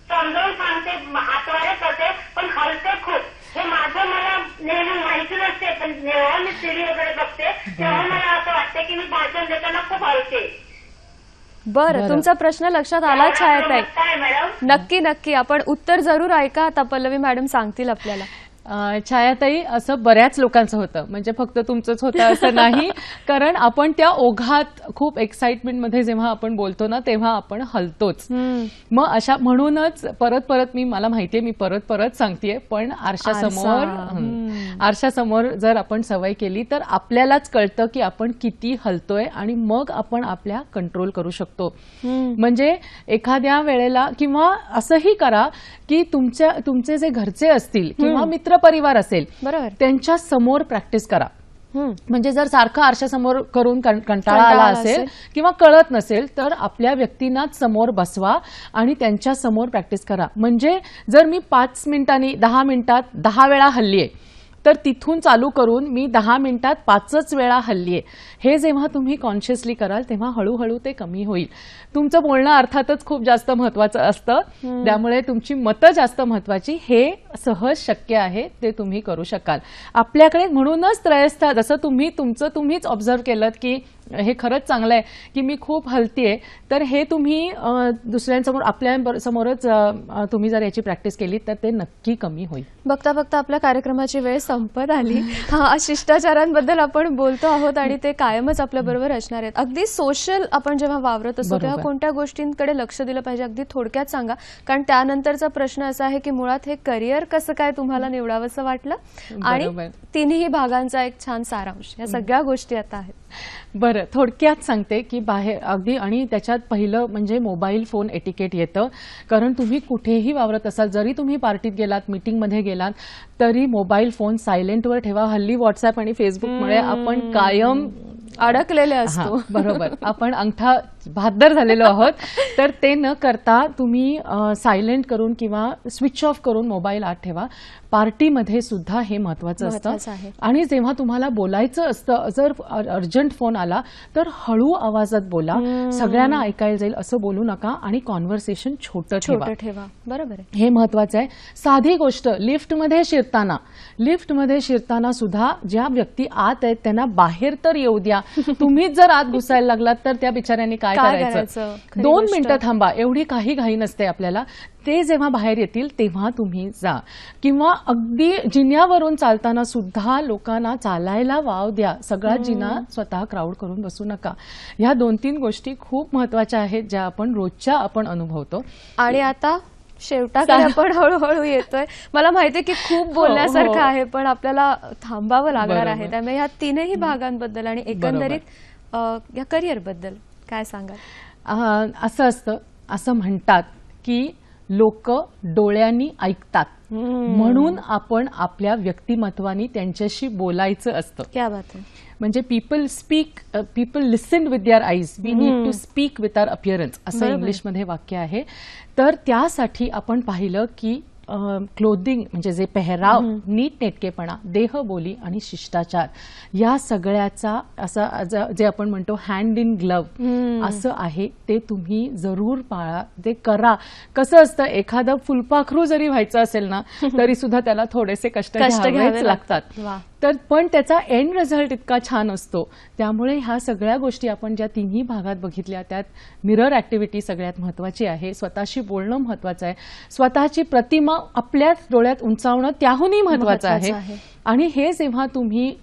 समजावून सांगते, हातवारे करते, पण हलते खूप. हे माझं मला नेहमी माहिती नसते, पण जेव्हा मी सीडी वगैरे बघते तेव्हा मला असं वाटतं की मी भाषण देताना खूप हलते. बरं, तुमचा प्रश्न लक्षात आला छायाताई. काय मॅडम? नक्की नक्की, आपण उत्तर जरूर ऐका. आता पल्लवी मॅडम सांगतील आपल्याला. छायाताई, असं बऱ्याच लोकांचं होतं, म्हणजे फक्त तुमचंच होतं असं नाही. कारण आपण त्या ओघात खूप एक्साइटमेंटमध्ये जेव्हा आपण बोलतो ना तेव्हा आपण हलतोच. मग अशा म्हणूनच परत परत मला माहितीये मी परत परत सांगतेय, पण आरशासमोर जर आपण सवय केली तर आपल्यालाच कळतं की आपण किती हलतोय आणि मग आपण आपल्या कंट्रोल करू शकतो. म्हणजे एखाद्या वेळेला किंवा असंही करा की तुमचे जे घरचे असतील किंवा मित्रपरिवार असेल बरोबर, त्यांच्या समोर प्रॅक्टिस करा. म्हणजे जर सारखं आरशासमोर करून कंटाळा आला असेल किंवा कळत नसेल तर आपल्या व्यक्तींनाच समोर बसवा आणि त्यांच्या समोर प्रॅक्टिस करा. म्हणजे जर मी 5 मिनिटांनी 10 मिनिटात 10 वेळा हल्लीये तर तिथून चालू करून मी 10 मिनिटात 5च वेळा हल्लीये, हे जेव्हा तुम्ही कॉन्शियसली कराल तेव्हा हळूहळू ते कमी होईल. तुमचं बोलणं अर्थातच खूप जास्त महत्वाचं असतं, त्यामुळे तुमची मतं जास्त महत्वाची. हे सहज शक्य आहे, ते तुम्ही करू शकाल. आपल्याकडे म्हणूनच त्रयस्था, जसं तुम्हीच ऑब्झर्व केलं की हे खरंच चांगलं आहे की मी खूप हलतीये, तर हे तुम्ही दुसऱ्यांसमोर आपल्या समोरच तुम्ही जर याची प्रॅक्टिस केली तर ते नक्की कमी होईल. बघता बघता आपल्या कार्यक्रमाची वेळ संपत आली. शिष्टाचारांबद्दल आपण बोलतो आहोत आणि ते कायमच आपल्या बरोबर असणार आहेत. अगदी सोशल आपण जेव्हा वावरत असतो तेव्हा कोणत्या गोष्टींकडे लक्ष दिलं पाहिजे, अगदी थोडक्यात सांगा. कारण त्यानंतरचा प्रश्न असा आहे की मुळात हे करिअर कसं काय तुम्हाला निवडावंसं वाटलं आणि तिन्ही भागांचा एक छान सारांश, या सगळ्या गोष्टी आता आहेत. बरं, थोडक्यात सांगते की बाहेर अगदी, आणि त्याच्यात पहिलं म्हणजे मोबाईल फोन एटिकेट येतं. कारण तुम्ही कुठेही वावरत असाल, जरी तुम्ही पार्टीत गेलात, मीटिंगमध्ये गेलात, तरी मोबाईल फोन सायलेंटवर ठेवा. हल्ली व्हॉट्सअप आणि फेसबुकमुळे आपण कायम अडकलेले असतो. बरोबर, आपण अंगठा बहादर झालेलो आहोत. तर ते न करता तुम्ही सायलेंट करून किंवा स्विच ऑफ करून मोबाईल आत ठेवा. पार्टीमध्ये सुद्धा हे महत्वाचं असतं. आणि जेव्हा तुम्हाला बोलायचं असतं, जर अर्जंट फोन आला तर हळू आवाजात बोला, सगळ्यांना ऐकायला जाईल असं बोलू नका आणि कॉन्व्हर्सेशन छोटं ठेवा. बरोबर आहे, हे महत्वाचं आहे. साधी गोष्ट, लिफ्टमध्ये शिरताना सुद्धा ज्या व्यक्ती आत आहेत त्यांना बाहेर तर येऊ द्या. तुम्हीच जर आत घुसायला लागलात तर त्या बिचाऱ्यांनी काय करायचं? 2 मिनिटं थांबा, एवढी काही घाई नसते आपल्याला. ते जेव्हा बाहेर येतील तेव्हा तुम्ही जा. किंवा अगदी जिन्यावरून चालताना सुद्धा लोकांना चालायला वाव द्या. सगळा जिना स्वतः क्राऊड करून बसू नका. ह्या 2-3 गोष्टी खूप महत्वाच्या आहेत ज्या आपण रोजच्या अनुभवतो. आणि आता शेवटाकडे आपण हळूहळू येतोय. मला माहितीये की खूप बोलण्यासारखं आहे, पण आपल्याला थांबावं लागणार आहे. त्यामुळे ह्या तीनही भागांबद्दल आणि एकंदरीत या करिअर बद्दल काय सांगाल? असं असतं, असं म्हणतात की लोक डोळ्यांनी ऐकतात, म्हणून आपण आपल्या व्यक्तिमत्वानी त्यांच्याशी बोलायचं असतं. क्या बात आहे. म्हणजे people listen with their eyes, we need to speak with our appearance, असं इंग्लिशमध्ये वाक्य आहे. तर त्यासाठी आपण पाहिलं की क्लोदिंग म्हणजे जे पेहराव, नीटनेटकेपणा, देहबोली आणि शिष्टाचार या सगळ्याचा असं जे आपण म्हणतो हँड इन ग्लव्ह असं आहे, ते तुम्ही जरूर पाळा, ते करा. कसं असतं, एखादं फुलपाखरू जरी व्हायचं असेल ना तरी सुद्धा त्याला थोडेसे कष्ट घ्यावेच लागतात. तर पण त्याचा एंड रिझल्ट इतका छान असतो. त्यामुळे ह्या सगळ्या गोष्टी आपण ज्या तिन्ही भागात बघितल्या, त्यात मिरर ऍक्टिव्हिटी सगळ्यात महत्वाची आहे. स्वतःशी बोलणं महत्वाचं आहे. स्वतःची प्रतिमा आपल्या डोळ्यात उंचावणं त्याहूनही महत्वाचं आहे. आणि हे जेव्हा तुम्ही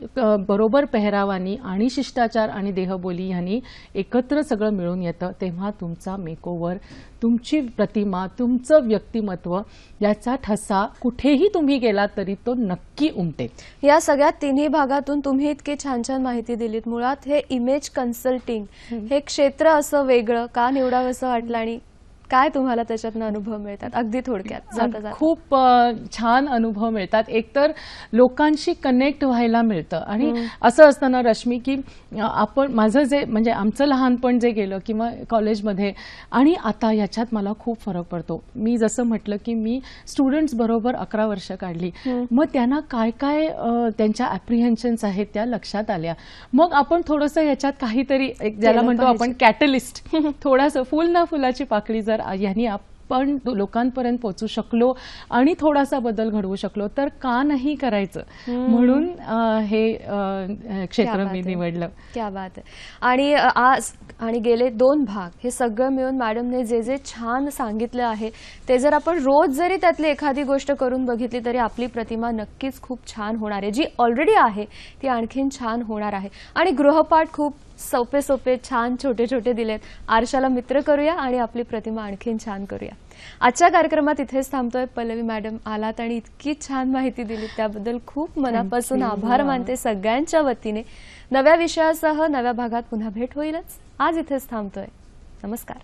बरोबर पेहरावानी आणि शिष्टाचार आणि देहबोली ह्यांनी एकत्र सगळं मिळून येतं, तेव्हा तुमचा मेकओव्हर, तुमची प्रतिमा, तुमचं व्यक्तिमत्व याचा ठसा कुठेही तुम्ही गेलात तरी तो नक्की उमटेल. या सगळ्या तिन्ही भागातून तुम्ही इतकी छान छान माहिती दिलीत. मुळात हे इमेज कन्सल्टिंग हे क्षेत्र असं वेगळं का निवडावं असं वाटलं आणि काय तुम्हाला त्याच्यातनं अनुभव मिळतात? अगदी थोडक्यात जाता जाता. खूप छान अनुभव मिळतात. एकतर लोकांशी कनेक्ट व्हायला मिळतं. आणि असं असतं ना रश्मी, की आपण माझं जे म्हणजे आमचं लहानपण जे गेलं किंवा कॉलेजमध्ये आणि आता याच्यात मला खूप फरक पडतो. मी जसं म्हटलं की मी स्टुडंट्स बरोबर 11 वर्ष काढली, मग त्यांना काय काय त्यांच्या ॲप्रिहेन्शन्स आहेत त्या लक्षात आल्या. मग आपण थोडंसं याच्यात काहीतरी ज्याला म्हणतो आपण कॅटलिस्ट, थोडासा फुल ना फुलाची पाकळी जर यांनी आपण लोकांपर्यंत पोहोचू शकलो आणि थोडासा बदल घडवू शकलो तर का नाही करायचं, म्हणून हे क्षेत्र मी निवडलं. क्या बात आहे. आणि आज आणि गेले 2 भाग हे सगळं मिळून मॅडमने जे जे छान सांगितलं आहे ते जर आपण रोज जरी त्यातली एखादी गोष्ट करून बघितली तरी आपली प्रतिमा नक्कीच खूप छान होणार आहे. जी ऑलरेडी आहे ती आणखीन छान होणार आहे. आणि गृहपाठ खूप सोपे सोपे छान छोटे छोटे दिलेत. आरशाला मित्र करूया आणि आपली प्रतिमा आणखीन छान करूया. आजच्या कार्यक्रमात इथेच थांबतोय. पल्लवी मॅडम आलात आणि इतकी छान माहिती दिली त्याबद्दल खूप मनापासून आभार मानते सगळ्यांच्या वतीने. नव्या विषयासह नव्या भागात पुन्हा भेट होईलच. आज इथेच थांबतोय. नमस्कार.